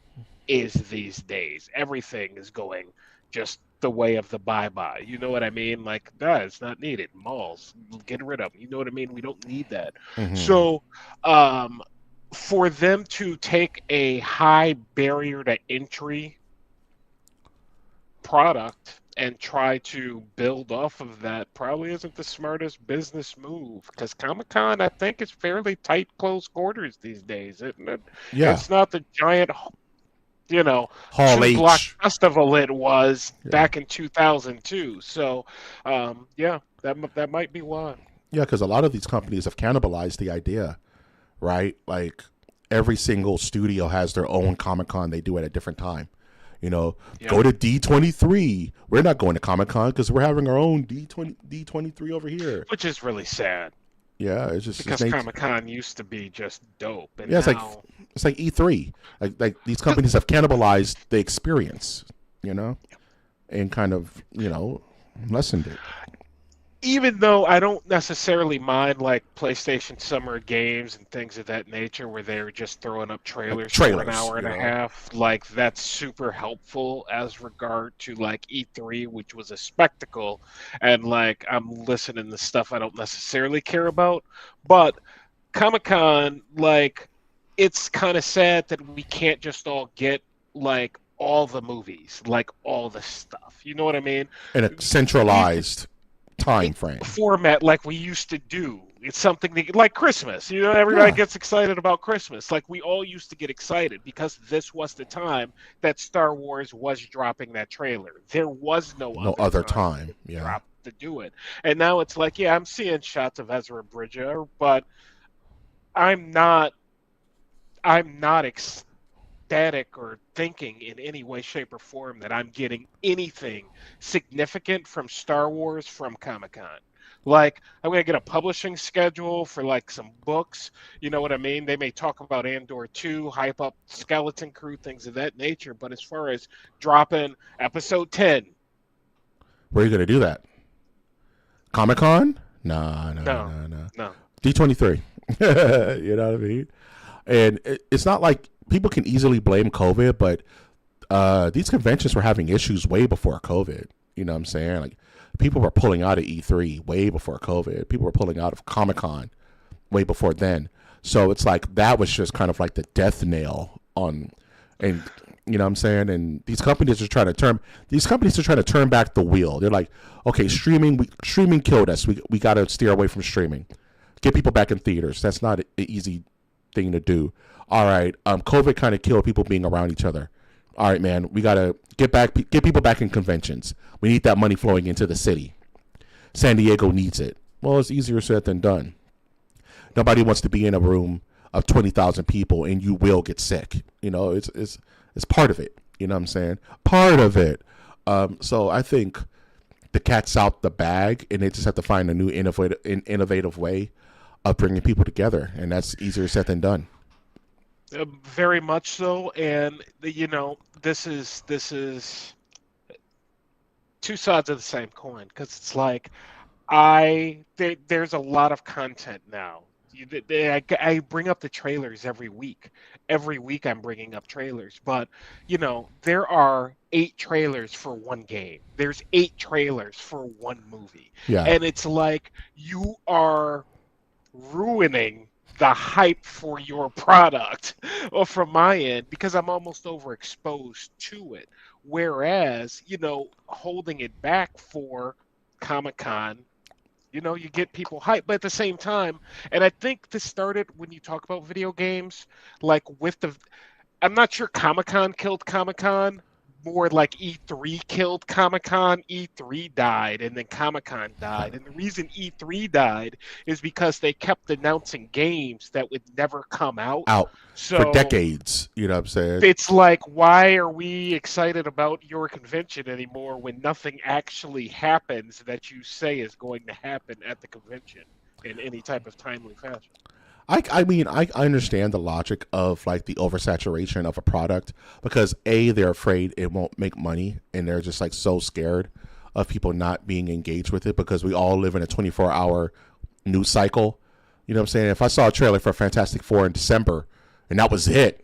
is these days. Everything is going just the way of the bye-bye. You know what I mean? Like, that it's not needed. Malls, get rid of them. You know what I mean? We don't need that. Hmm. So, um, for them to take a high barrier to entry product and try to build off of that probably isn't the smartest business move because Comic Con, I think, is fairly tight, close quarters these days, isn't it? Yeah. It's not the giant, you know, Hall 2 block H. festival it was Yeah. back in 2002. So, yeah, that might be why. Yeah, because a lot of these companies have cannibalized the idea, right? Like every single studio has their own Comic Con they do at a different time. You know, Yeah, go to D23. We're not going to Comic Con because we're having our own D23 over here. which is really sad Yeah, it's just it's because Nate. Comic Con used to be just dope, and Yeah, now it's like E3. Like these companies have cannibalized the experience, you know, and kind of lessened it. even though I don't necessarily mind like PlayStation Summer Games and things of that nature where they're just throwing up Like trailers for an trailers, hour and you a know. half, like that's super helpful as regard to like E3, which was a spectacle, and like I'm listening to stuff I don't necessarily care about, but Comic-Con, like it's kind of sad that we can't just all get like all the movies, like all the stuff. You know what I mean? In a We centralized time frame. format like we used to do. It's something that, like Christmas. You know, everybody Yeah, gets excited about Christmas. Like we all used to get excited because this was the time that Star Wars was dropping that trailer. There was no no other other time time. to Yeah. drop to do it. And now it's like, yeah, I'm seeing shots of Ezra Bridger, but I'm not I'm not ecstatic or thinking in any way, shape, or form that I'm getting anything significant from Star Wars from Comic Con. Like, I'm going to get a publishing schedule for like some books. You know what I mean? They may talk about Andor 2, hype up Skeleton Crew, things of that nature. But as far as dropping episode 10, Where are you gonna do that? Comic Con? Nah, nah, no, nah, nah. no. D23. You know what I mean? And it's not like people can easily blame COVID, but these conventions were having issues way before COVID. You know what I'm saying? Like people were pulling out of E3 way before COVID. People were pulling out of Comic Con way before then. So it's like that was just kind of like the death nail on, and you know what I'm saying. And these companies are trying to turn back the wheel. They're like, okay, streaming killed us. We got to steer away from streaming. Get people back in theaters. That's not an easy thing to do. All right, COVID kind of killed people being around each other. All right, man, we gotta get people back in conventions. We need that money flowing into the city. San Diego needs it. Well, it's easier said than done. Nobody wants to be in a room of 20,000 people and you will get sick. You know, it's part of it. You know what I'm saying? Part of it. So I think the cat's out the bag, and they just have to find a new innovative way of bringing people together, and that's easier said than done. Very much so. And, you know, this is two sides of the same coin because it's like there's a lot of content now. I bring up the trailers every week. Every week I'm bringing up trailers, but you know there are 8 trailers for one game. There's 8 trailers for one movie, Yeah. and it's like you are ruining the hype for your product or from my end because I'm almost overexposed to it. Whereas, you know, holding it back for Comic Con, you know, you get people hyped, but at the same time, and I think this started when you talk about video games, like with the, I'm not sure Comic Con killed Comic Con, more like E3 killed Comic-Con. E3 died, and then Comic-Con died. And the reason E3 died is because they kept announcing games that would never come out. Out for So decades. You know what I'm saying? it's like, why are we excited about your convention anymore when nothing actually happens that you say is going to happen at the convention in any type of timely fashion? I mean, I understand the logic of like the oversaturation of a product because A, they're afraid it won't make money and they're just like so scared of people not being engaged with it because we all live in a 24-hour news cycle. You know what I'm saying? If I saw a trailer for Fantastic Four in December and that was it,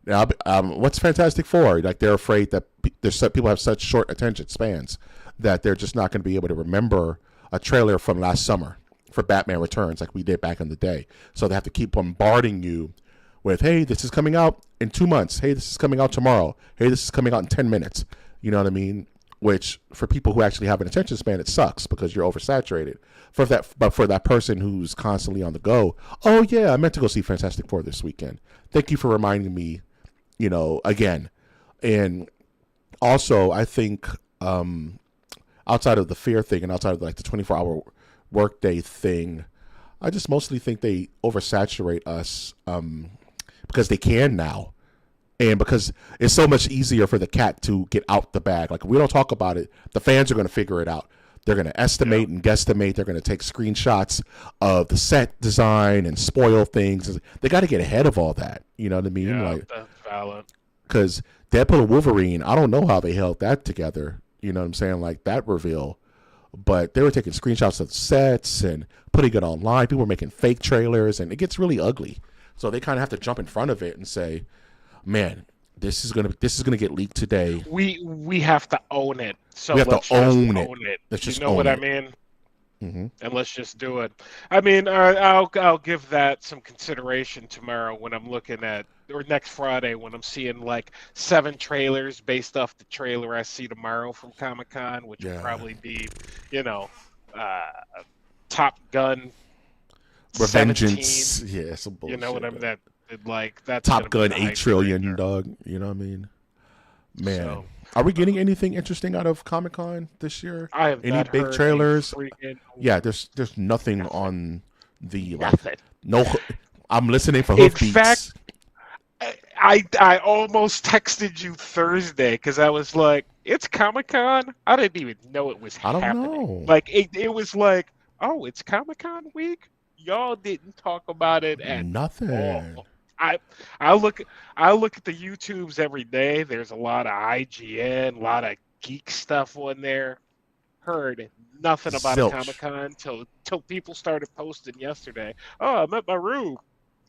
now, what's Fantastic Four? Like they're afraid that people have such short attention spans that they're just not going to be able to remember a trailer from last summer for Batman Returns like we did back in the day. So they have to keep bombarding you with, hey, this is coming out in 2 months. Hey, this is coming out tomorrow. Hey, this is coming out in 10 minutes. You know what I mean? Which for people who actually have an attention span, it sucks because you're oversaturated. But for that person who's constantly on the go, oh yeah, I meant to go see Fantastic Four this weekend. Thank you for reminding me, again. And also, I think outside of the fear thing and outside of like the 24-hour workday thing, I just mostly think they oversaturate us because they can now. And because it's so much easier for the cat to get out the bag. Like, we don't talk about it. The fans are going to figure it out. They're going to estimate and guesstimate. They're going to take screenshots of the set design and spoil things. They got to get ahead of all that. You know what I mean? Yeah, like, that's valid. Because Deadpool and Wolverine, I don't know how they held that together. You know what I'm saying? Like, that reveal. But they were taking screenshots of sets and putting it online. People were making fake trailers, and it gets really ugly. So they kind of have to jump in front of it and say, man, this is gonna get leaked today. We have to own it. So We have let's to just own own it. it. Let's just You know own what I it. mean? Mm-hmm. And let's just do it. I mean, I'll give that some consideration tomorrow when I'm looking at, or next Friday when I'm seeing like 7 trailers based off the trailer I see tomorrow from Comic-Con, which will Yeah. probably be, you know, uh, Top Gun 17. Revengeance. Yeah, some bullshit. You know what I mean? That's Top gonna be Gun the 8 hype trillion, right there. dog. You know what I mean? Man. So, Are we getting anything interesting out of Comic Con this year? I have Any not big heard trailers? a freaking Yeah, there's nothing nothing. on the Nothing. no. I'm listening for In hoofbeats. fact, I almost texted you Thursday because I was like, it's Comic-Con. I didn't even know it was I don't happening. know. Like it was like, oh, it's Comic-Con week. Y'all didn't talk about it at Nothing. all. I I look I look at the YouTubes every day. There's a lot of IGN, a lot of geek stuff on there. Heard nothing about a Zilch. Comic-Con till people started posting yesterday. Oh, I'm at my room.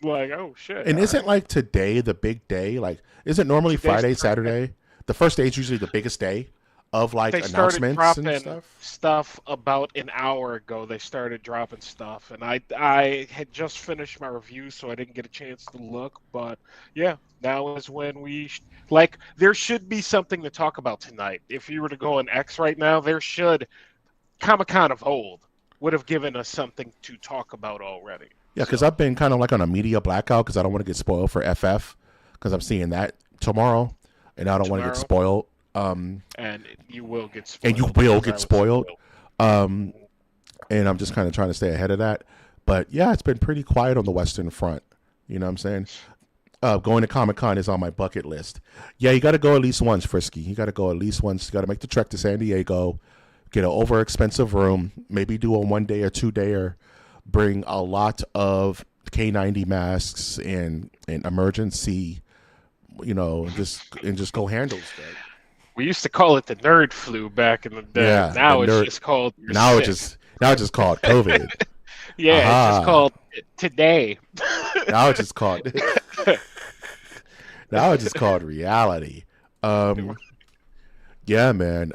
Like, oh shit. And All isn't right. like today the big day? Like, isn't normally Today's the Friday, first day. Saturday? The first day is usually the biggest day of like They started announcements and dropping stuff. stuff about an hour ago. They started dropping stuff, and I had just finished my review, so I didn't get a chance to look. But yeah, now is when like there should be something to talk about tonight. If you were to go on X right now, there should Comic-Con of old would have given us something to talk about already. Yeah, because So I've been kind of like on a media blackout because I don't want to get spoiled for FF because I'm seeing that tomorrow, and I don't want to get tomorrow, spoiled. and you will get And you spoiled will because I get was spoiled. spoiled. Um, and I'm just kind of trying to stay ahead of that. But yeah, it's been pretty quiet on the Western Front. You know what I'm saying? Going to Comic Con is on my bucket list. Yeah, you got to go at least once, Frisky. You got to go at least once. You got to make the trek to San Diego, get an over expensive room, maybe do a 1 day or 2 dayer, bring a lot of K90 masks and emergency, and just go handle stuff. We used to call it the nerd flu back in the day. Yeah, Now the it's nerd. just called you're Now sick. it's just called COVID. Yeah, it's just Aha. called today. Now it's just called now it's just called reality. Um, yeah, man.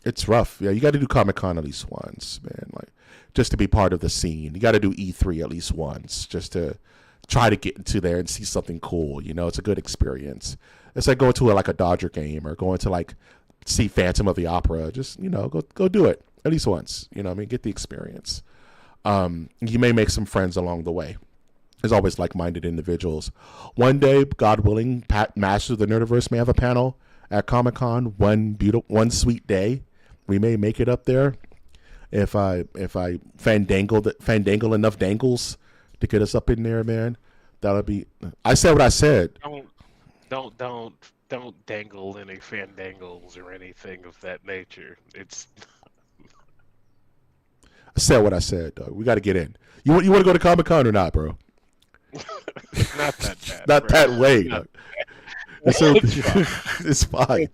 It's rough. Yeah, you got to do Comic Con at least once, man. Like just to be part of the scene. You got to do E3 at least once, just to try to get into there and see something cool. You know, it's a good experience. It's like going to like a Dodger game or going to like see Phantom of the Opera. Just go do it at least once. You know, what I mean, get the experience. You may make some friends along the way. There's always like-minded individuals. One day, God willing, Pat Master of the Nerdiverse may have a panel, at Comic-Con one sweet day. We may make it up there if I fandangle enough dangles to get us up in there, man. That'll be. I said what I said. Don't dangle any fandangles or anything of that nature. It's I said what I said, dog. We got to get in. You want to go to Comic-Con or not, bro? not that bad. Not bro. that way. Not It's, it's fine.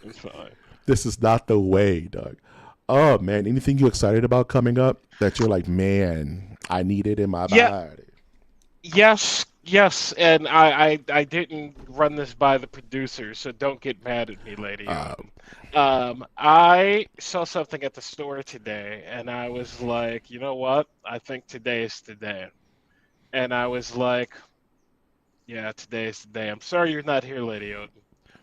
It's fine. This is not the way, dog. Oh man, anything you excited about coming up that you're like, man, I need it in my body? Yes, and I didn't run this by the producer, so don't get mad at me, lady. I saw something at the store today, and I was like, you know what? I think today is the day. And I was like, yeah, today is the day. I'm sorry you're not here, Lady Odin,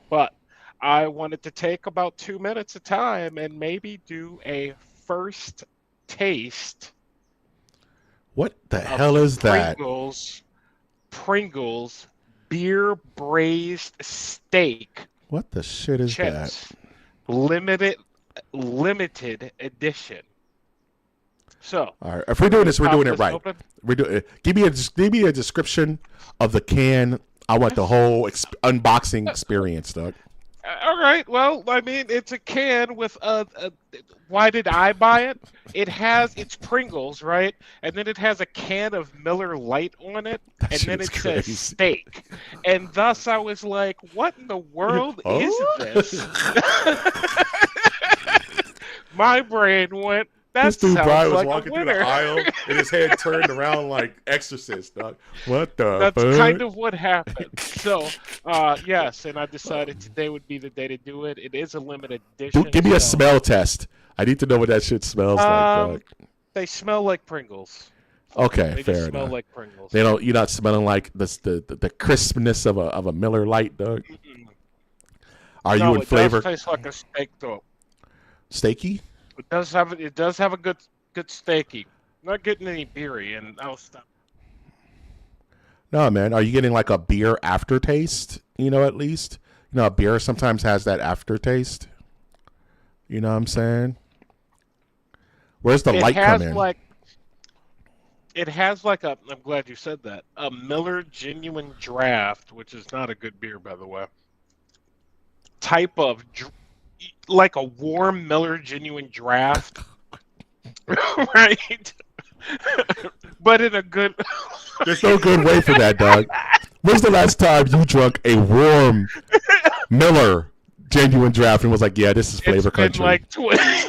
but I wanted to take about 2 minutes of time and maybe do a first taste. What the hell is that? Pringles beer braised steak. What the shit is chips, that? Limited edition. So, all right, if we're doing this, we're doing it right. Give me a description of the can. I want the whole unboxing experience, Doug. All right. Well, I mean, it's a can with why did I buy it? It's Pringles, right? And then it has a can of Miller Lite on it, and then it says steak. And thus I was like, what in the world is this? My brain went, that this dude sounds Brian was like walking a through winner. the aisle and his head turned around like Exorcist, Doug. What the That's fuck? kind of what happened. So, yes, and I decided today would be the day to do it. It is a limited edition. Give me a smell test. I need to know what that shit smells like, Doug. They smell like Pringles. Okay, they fair just smell enough. like Pringles. They don't. You're not smelling like the crispness of a Miller Lite, Doug. Mm-mm. Are you in flavor? It does taste like a steak, though. Steaky? It does have a good steaky. Not getting any beery, and I'll stop. No, man. Are you getting like a beer aftertaste? You know, at least a beer sometimes has that aftertaste. You know what I'm saying? Where's the light come in? It has like a. I'm glad you said that. A Miller Genuine Draft, which is not a good beer, by the way. Type of like a warm Miller Genuine Draft, right? But in a good. There's no good way for that, dog. When's the last time you drunk a warm Miller Genuine Draft and was like, "Yeah, this is flavor country"?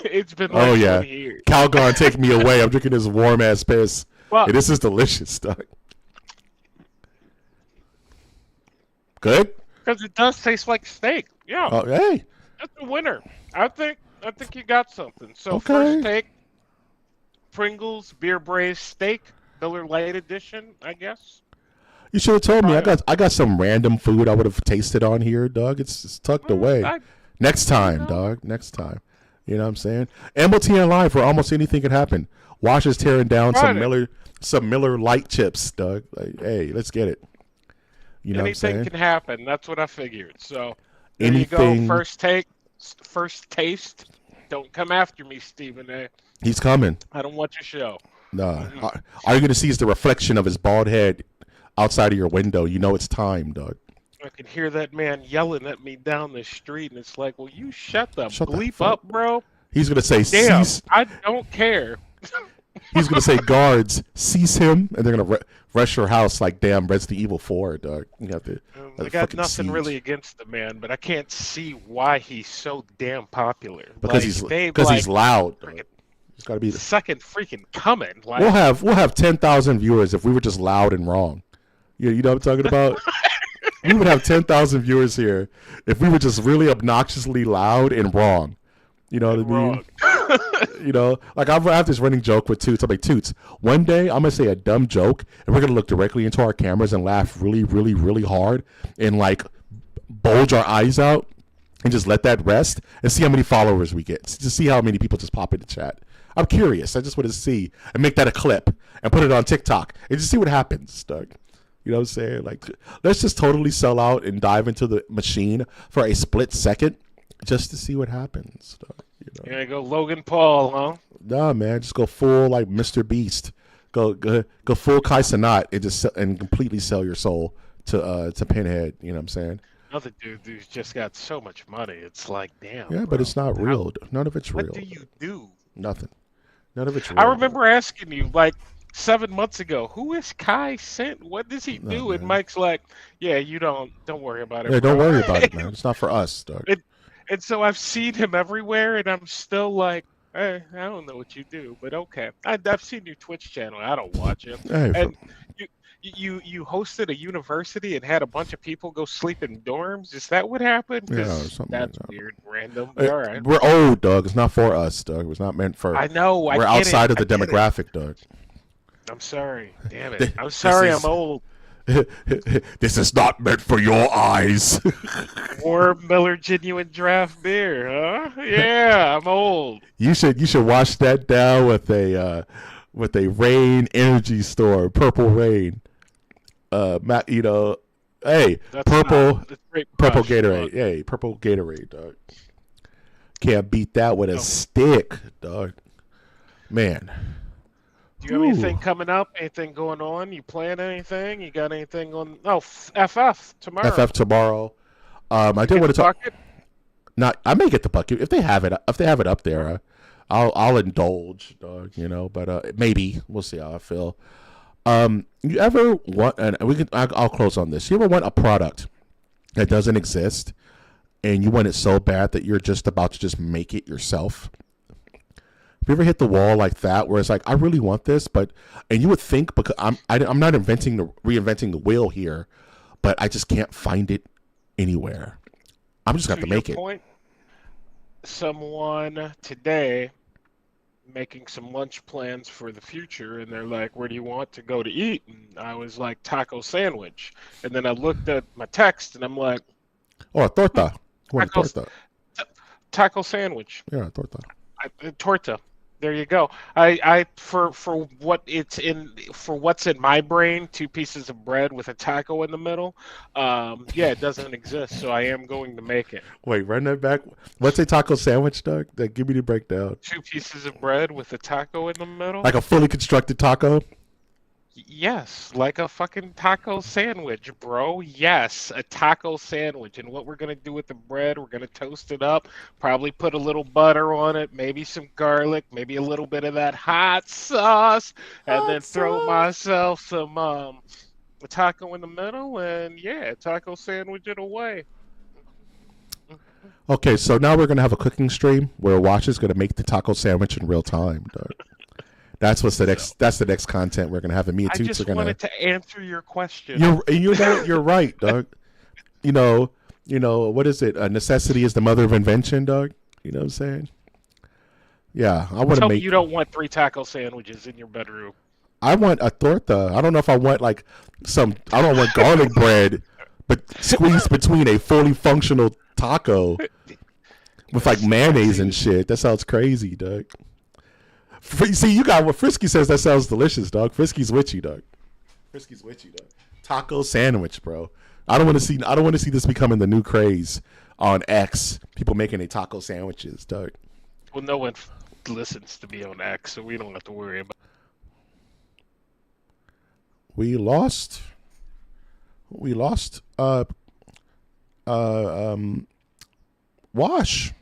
It's been like 20 years. Calgon, take me away. I'm drinking this warm ass piss. Well, hey, this is delicious, dog. Good. Because it does taste like steak. Yeah. Oh, hey. That's a winner. I think you got something. So okay. First take, Pringles beer braised steak, Miller Lite edition, I guess. You should have told me. I got some random food I would have tasted on here, dog. It's tucked away. Next time, dog. Next time. You know what I'm saying? MOTN Live, where almost anything can happen. Wash is tearing down some Miller Lite chips, dog. Like, hey, let's get it. You know what I'm saying? Anything can happen. That's what I figured. So there anything. You go. First taste. Don't come after me, Stephen A. He's coming. I don't want your show. Nah. All you're gonna see is the reflection of his bald head outside of your window. You know it's time, dog. I can hear that man yelling at me down the street, and it's like, well, you shut the bleep up, bro. He's gonna say, damn, cease. I don't care. He's gonna say, guards, seize him, and they're gonna rush your house like damn Resident Evil 4, dog. You have to. I got nothing really against the man, but I can't see why he's so damn popular. Because he's loud. It's got to be the second freaking coming. Like, we'll have 10,000 viewers if we were just loud and wrong. You know what I'm talking about? We would have 10,000 viewers here if we were just really obnoxiously loud and wrong. You know what I mean? You know, like I have this running joke with Toots. I'm like, Toots, one day I'm gonna say a dumb joke and we're gonna look directly into our cameras and laugh really, really, really hard and like bulge our eyes out and just let that rest and see how many followers we get. Just see how many people just pop into chat. I'm curious. I just want to see and make that a clip and put it on TikTok and just see what happens, Doug. You know what I'm saying? Like, let's just totally sell out and dive into the machine for a split second just to see what happens. You're gonna go Logan Paul, huh? Nah, man, just go full like Mr. Beast. Go full Kai Cenat and and completely sell your soul to Pinhead. You know what I'm saying? Another dude who's just got so much money. It's like, damn. Yeah, bro, but it's not real. None of it's real. What do you do? Nothing. None of it's real. I remember asking you like 7 months ago, who is Kai Cent? What does he do? And Mike's like, yeah, you don't worry about it. Yeah, bro. don't worry about it, man. It's not for us, dog. And so I've seen him everywhere, and I'm still like, I don't know what you do, but okay. I've seen your Twitch channel. I don't watch it. Hey, And you hosted a university and had a bunch of people go sleep in dorms. Is that what happened? Yeah, 'Cause something that's like that. weird, random. All right. We're old, dog. It's not for us, dog. It was not meant for. I know. We're outside of the demographic, dog. I'm sorry. Damn it. I'm sorry. I'm old. This is not meant for your eyes. Warm Miller Genuine Draft Beer, huh? Yeah, I'm old. You should wash that down with a Rain Energy Store, Purple Rain. You know, hey, That's purple great purple brush, Gatorade. dog. Hey, purple Gatorade, dog. Can't beat that with a stick, dog. Man. Do you have anything coming up? Anything going on? You plan anything? You got anything on? Oh, FF tomorrow. FF tomorrow. I did want to talk. I may get the bucket if they have it. If they have it up there, I'll indulge, dog. You know, but maybe we'll see how I feel. You ever want? And I'll close on this. You ever want a product that doesn't exist, and you want it so bad that you're just about to just make it yourself? Have you ever hit the wall like that, where it's like, I really want this, and you would think, because I'm not reinventing the wheel here, but I just can't find it anywhere. I'm just going to make it. Someone today making some lunch plans for the future, and they're like, where do you want to go to eat? And I was like, taco sandwich. And then I looked at my text, and I'm like, oh, torta. Taco sandwich. Yeah, torta. Torta. There you go. I for what's in my brain, 2 pieces of bread with a taco in the middle. It doesn't exist, so I am going to make it. Wait, run that back. What's a taco sandwich, Doug? Give me the breakdown. 2 pieces of bread with a taco in the middle. Like a fully constructed taco? Yes, like a fucking taco sandwich, bro. Yes, a taco sandwich. And what we're going to do with the bread, we're going to toast it up, probably put a little butter on it, maybe some garlic, maybe a little bit of that hot sauce, and then throw myself some a taco in the middle, and taco sandwich it away. Okay, so now we're going to have a cooking stream where Watch is going to make the taco sandwich in real time, Doug. That's what's the next. That's the next content we're gonna have. And me and Toots are gonna. I just wanted to answer your question. You're right, Doug. You know what is it? Necessity is the mother of invention, Doug. You know what I'm saying? Yeah, I want to make. You don't want 3 taco sandwiches in your bedroom. I want a torta. I don't know if I want I don't want garlic bread, but squeezed between a fully functional taco with like mayonnaise and shit. That sounds crazy, Doug. See, you got what Frisky says. That sounds delicious, dog. Frisky's with you, dog. Frisky's with you, dog. Taco sandwich, bro. I don't want to see this becoming the new craze on X. People making a taco sandwiches, dog. Well, no one listens to me on X, so we don't have to worry about. We lost. Wash.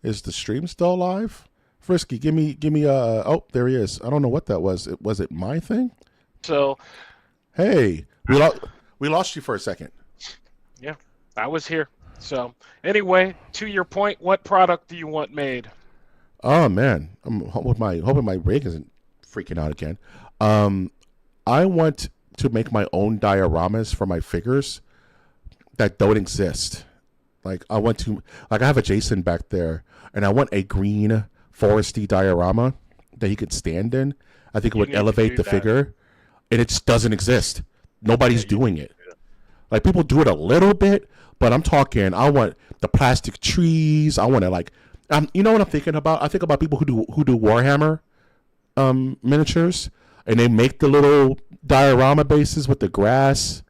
Is the stream still live? Frisky, give me oh, there he is. I don't know what that was. Was it my thing? So, hey, we lost you for a second. Yeah, I was here. So, anyway, to your point, what product do you want made? Oh man, I'm hoping my rig isn't freaking out again. I want to make my own dioramas for my figures that don't exist. I have a Jason back there, and I want a green foresty diorama that he could stand in. I think it would elevate the figure, and it just doesn't exist. Nobody's doing it. Like, people do it a little bit, but I'm talking, I want the plastic trees. I want to you know what I'm thinking about? I think about people who do Warhammer miniatures. and they make the little diorama bases with the grass.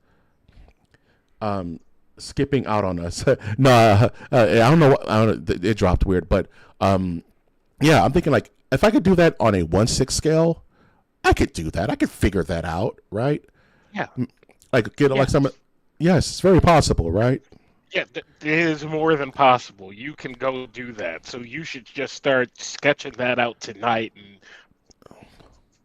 Skipping out on us. No, I don't know. I don't know. It dropped weird, but yeah, I'm thinking like if I could do that on a 1/6 scale, I could do that. I could figure that out, right? Yeah. Like get like Yes. some. Yes, it's very possible, right? Yeah, it is more than possible. You can go do that. So you should just start sketching that out tonight and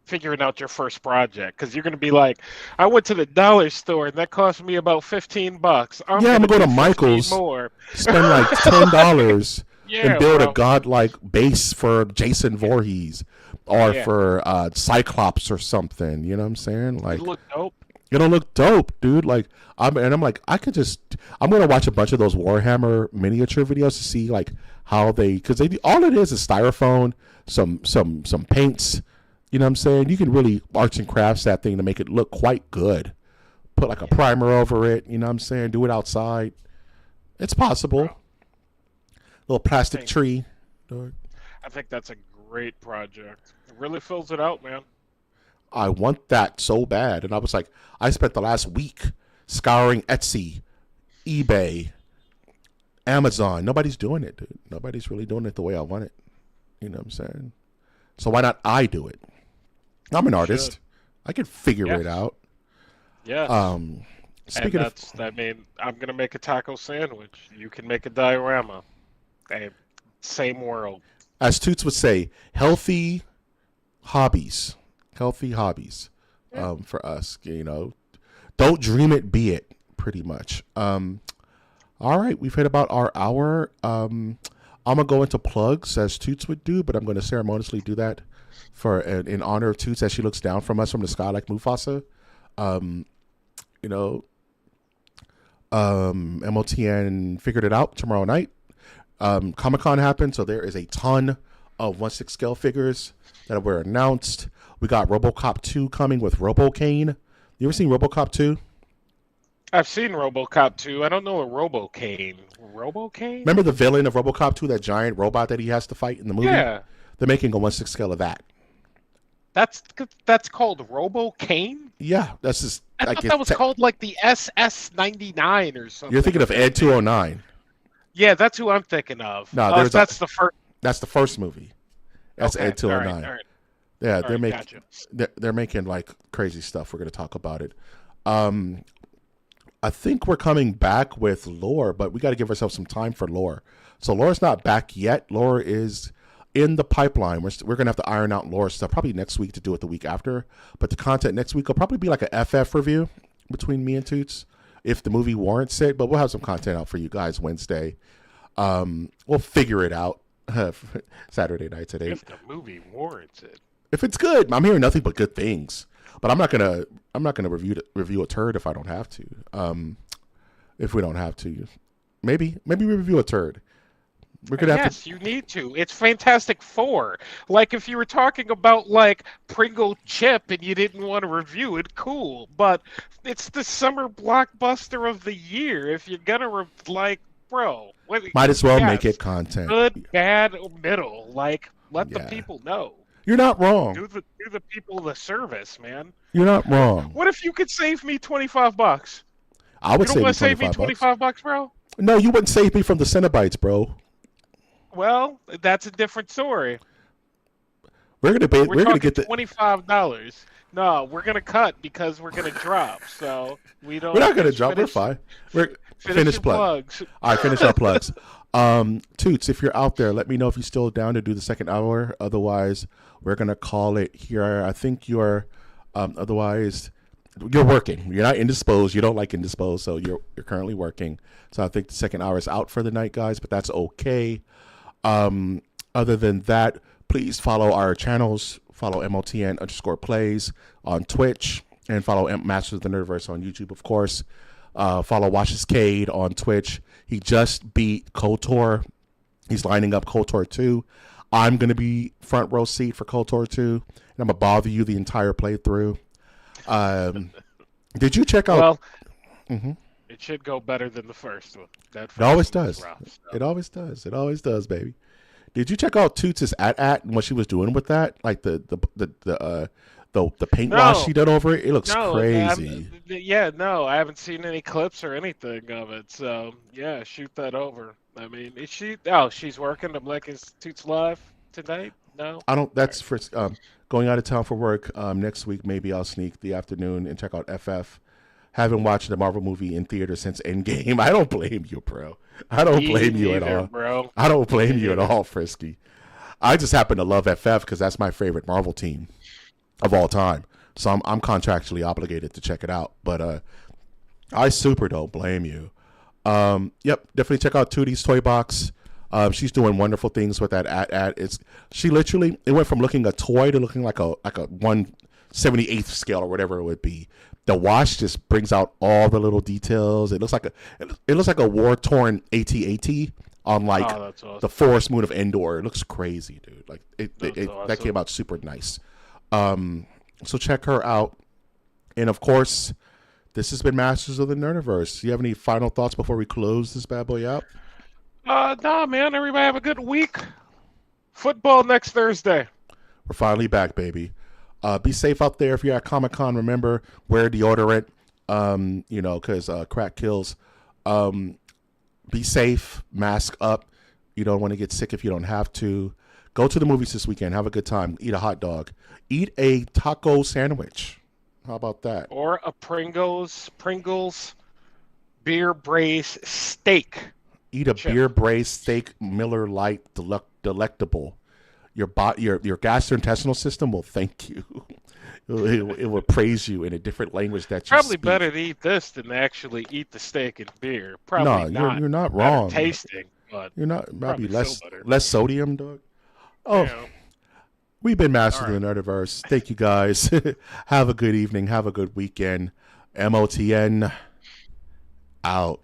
figuring out your first project because you're going to be like, I went to the dollar store and that cost me about $15. I'm Yeah, I'm going to gonna go do to 15 Michael's, more. spend like $10, and Yeah, build a bro. godlike base for Jason Voorhees or Yeah, for Cyclops or something. You know what I'm saying? it Like look dope. it'll look dope, dude. Like I'm like I could just I'm gonna watch a bunch of those Warhammer miniature videos to see like how they because they all it is styrofoam, some paints. You know what I'm saying? You can really arts and crafts that thing to make it look quite good. Put like a primer over it. You know what I'm saying? Do it outside. It's possible. Bro, Little I plastic think tree. I think that's a great project. It really fills it out, man. I want that so bad, and I was like, I spent the last week scouring Etsy, eBay, Amazon. Nobody's doing it, dude. Nobody's really doing it the way I want it. You know what I'm saying? So why not I do it? I'm an You should. artist. I can figure Yes. it out. Yes. Um, And speaking of, I mean, I'm going to make a taco sandwich. You can make a diorama. Hey, same world. as Toots would say, hobbies, healthy hobbies, Yeah. for us. You know, don't dream it, be it. Pretty much. All right, we've hit about our hour. I'm gonna go into plugs as Toots would do, but I'm going to ceremoniously do that for in honor of Toots as she looks down from us from the sky like Mufasa. Um, you know, MOTN figured it out tomorrow night. Comic Con happened, so there is a ton of 1/6 scale figures that were announced. We got RoboCop 2 coming with RoboCane. You ever seen RoboCop 2? I've seen RoboCop 2. I don't know a RoboCane. RoboCane? Remember the villain of RoboCop 2, that giant robot that he has to fight in the movie? Yeah. They're making a 1/6 scale of that. That's called RoboCane? Yeah, that's just. I I thought guess that was called like the SS99 or something. you're thinking of Ed 209. Yeah, that's who I'm thinking of. No, Oh, there's a. that's the first. That's the first movie. That's Okay, Ed all right, 209. all right, Yeah, all they're right, making gotcha. they're making like crazy stuff. We're gonna talk about it. Um, I think we're coming back with lore, but we got to give ourselves some time for lore. So lore's not back yet. Lore is in the pipeline. We're gonna have to iron out lore stuff probably next week to do it the week after. But the content next week will probably be like a FF review between me and Toots if the movie warrants it. But we'll have some content out for you guys Wednesday. We'll figure it out Saturday nights at 8. If the movie warrants it. If it's good, I'm hearing nothing but good things. But I'm not gonna review a turd if I don't have to. If we don't have to, maybe we review a turd. We're gonna have Yes, you need to. It's Fantastic Four. Like if you were talking about like Pringle Chip and you didn't want to review it, cool. But it's the summer blockbuster of the year. If you're gonna bro, might as well make yes, it content. good, bad, or middle. Like let the Yeah, people know. you're not wrong. Do the people the service, man. You're not wrong. What if you could save me $25? I You would don't save you want to save me 25 bucks. $25, bro? No, you wouldn't save me from the Cenobites, bro. Well, that's a different story. We're gonna We're we're gonna talking get the. $25. No, we're gonna cut because we're gonna drop. So we don't. We're not gonna just drop. We're finish, fine. We're finish your plug. plugs. All right, finish our plugs. Toots, if you're out there, let me know if you're still down to do the second hour. Otherwise, we're gonna call it here. I think you're. Otherwise, you're working. You're not indisposed. You don't like indisposed, so you're currently working. So I think the second hour is out for the night, guys. But that's okay. Other than that, please follow our channels. Follow MOTN_plays on Twitch, and follow Masters of the Nerdverse on YouTube, of course. Follow Watches Cade on Twitch. He just beat KOTOR. He's lining up KOTOR 2. I'm going to be front row seat for KOTOR 2, and I'm going to bother you the entire playthrough. Did you check out... Well, Mhm. it should go better than the first one. That It first always one was does. rough, so. It always does. It always does, baby. Did you check out Toots' at and what she was doing with that? Like the The paint wash No, she did over it, it looks no, crazy. yeah, no, I haven't seen any clips or anything of it. So yeah, shoot that over. I mean, is she? Oh, she's working. I'm like, is Toots live tonight? No. I don't. All right. That's for going out of town for work next week. Maybe I'll sneak the afternoon and check out FF. Haven't watched the Marvel movie in theater since Endgame. I don't blame you, bro. I don't Me blame you at neither, all. bro. I don't Me blame you at neither. all, Frisky. I just happen to love FF because that's my favorite Marvel team of all time. So I'm contractually obligated to check it out. But I super don't blame you. Yep, definitely check out Tootie's Toy Box. She's doing wonderful things with that at. It's she literally it went from looking a toy to looking like a 1/78th scale or whatever it would be. The wash just brings out all the little details. It looks like a war torn AT-AT on like Oh, that's the awesome. forest moon of Endor. It looks crazy, dude. Like That's that came awesome. out super nice. So check her out. And of course, this has been Masters of the Nerdiverse. Do you have any final thoughts before we close this bad boy out? Nah, man. Everybody have a good week. Football next Thursday. We're finally back, baby. Be safe out there if you're at Comic Con. Remember, wear deodorant. Because crack kills. Be safe. Mask up. You don't want to get sick if you don't have to. Go to the movies this weekend. Have a good time. Eat a hot dog. Eat a taco sandwich. How about that? Or a Pringles beer braised steak Eat a chip. beer braised steak Miller Lite delectable. Your gastrointestinal system will thank you. It will praise you in a different language that you Probably speak. better to eat this than actually eat the steak and beer. No, Probably not you're not better wrong. tasting, but You're not maybe probably still less better. less sodium, dog. Oh, Yeah. we've been All masters of right. the Nerdiverse. Thank you guys. Have a good evening. Have a good weekend. MOTN out.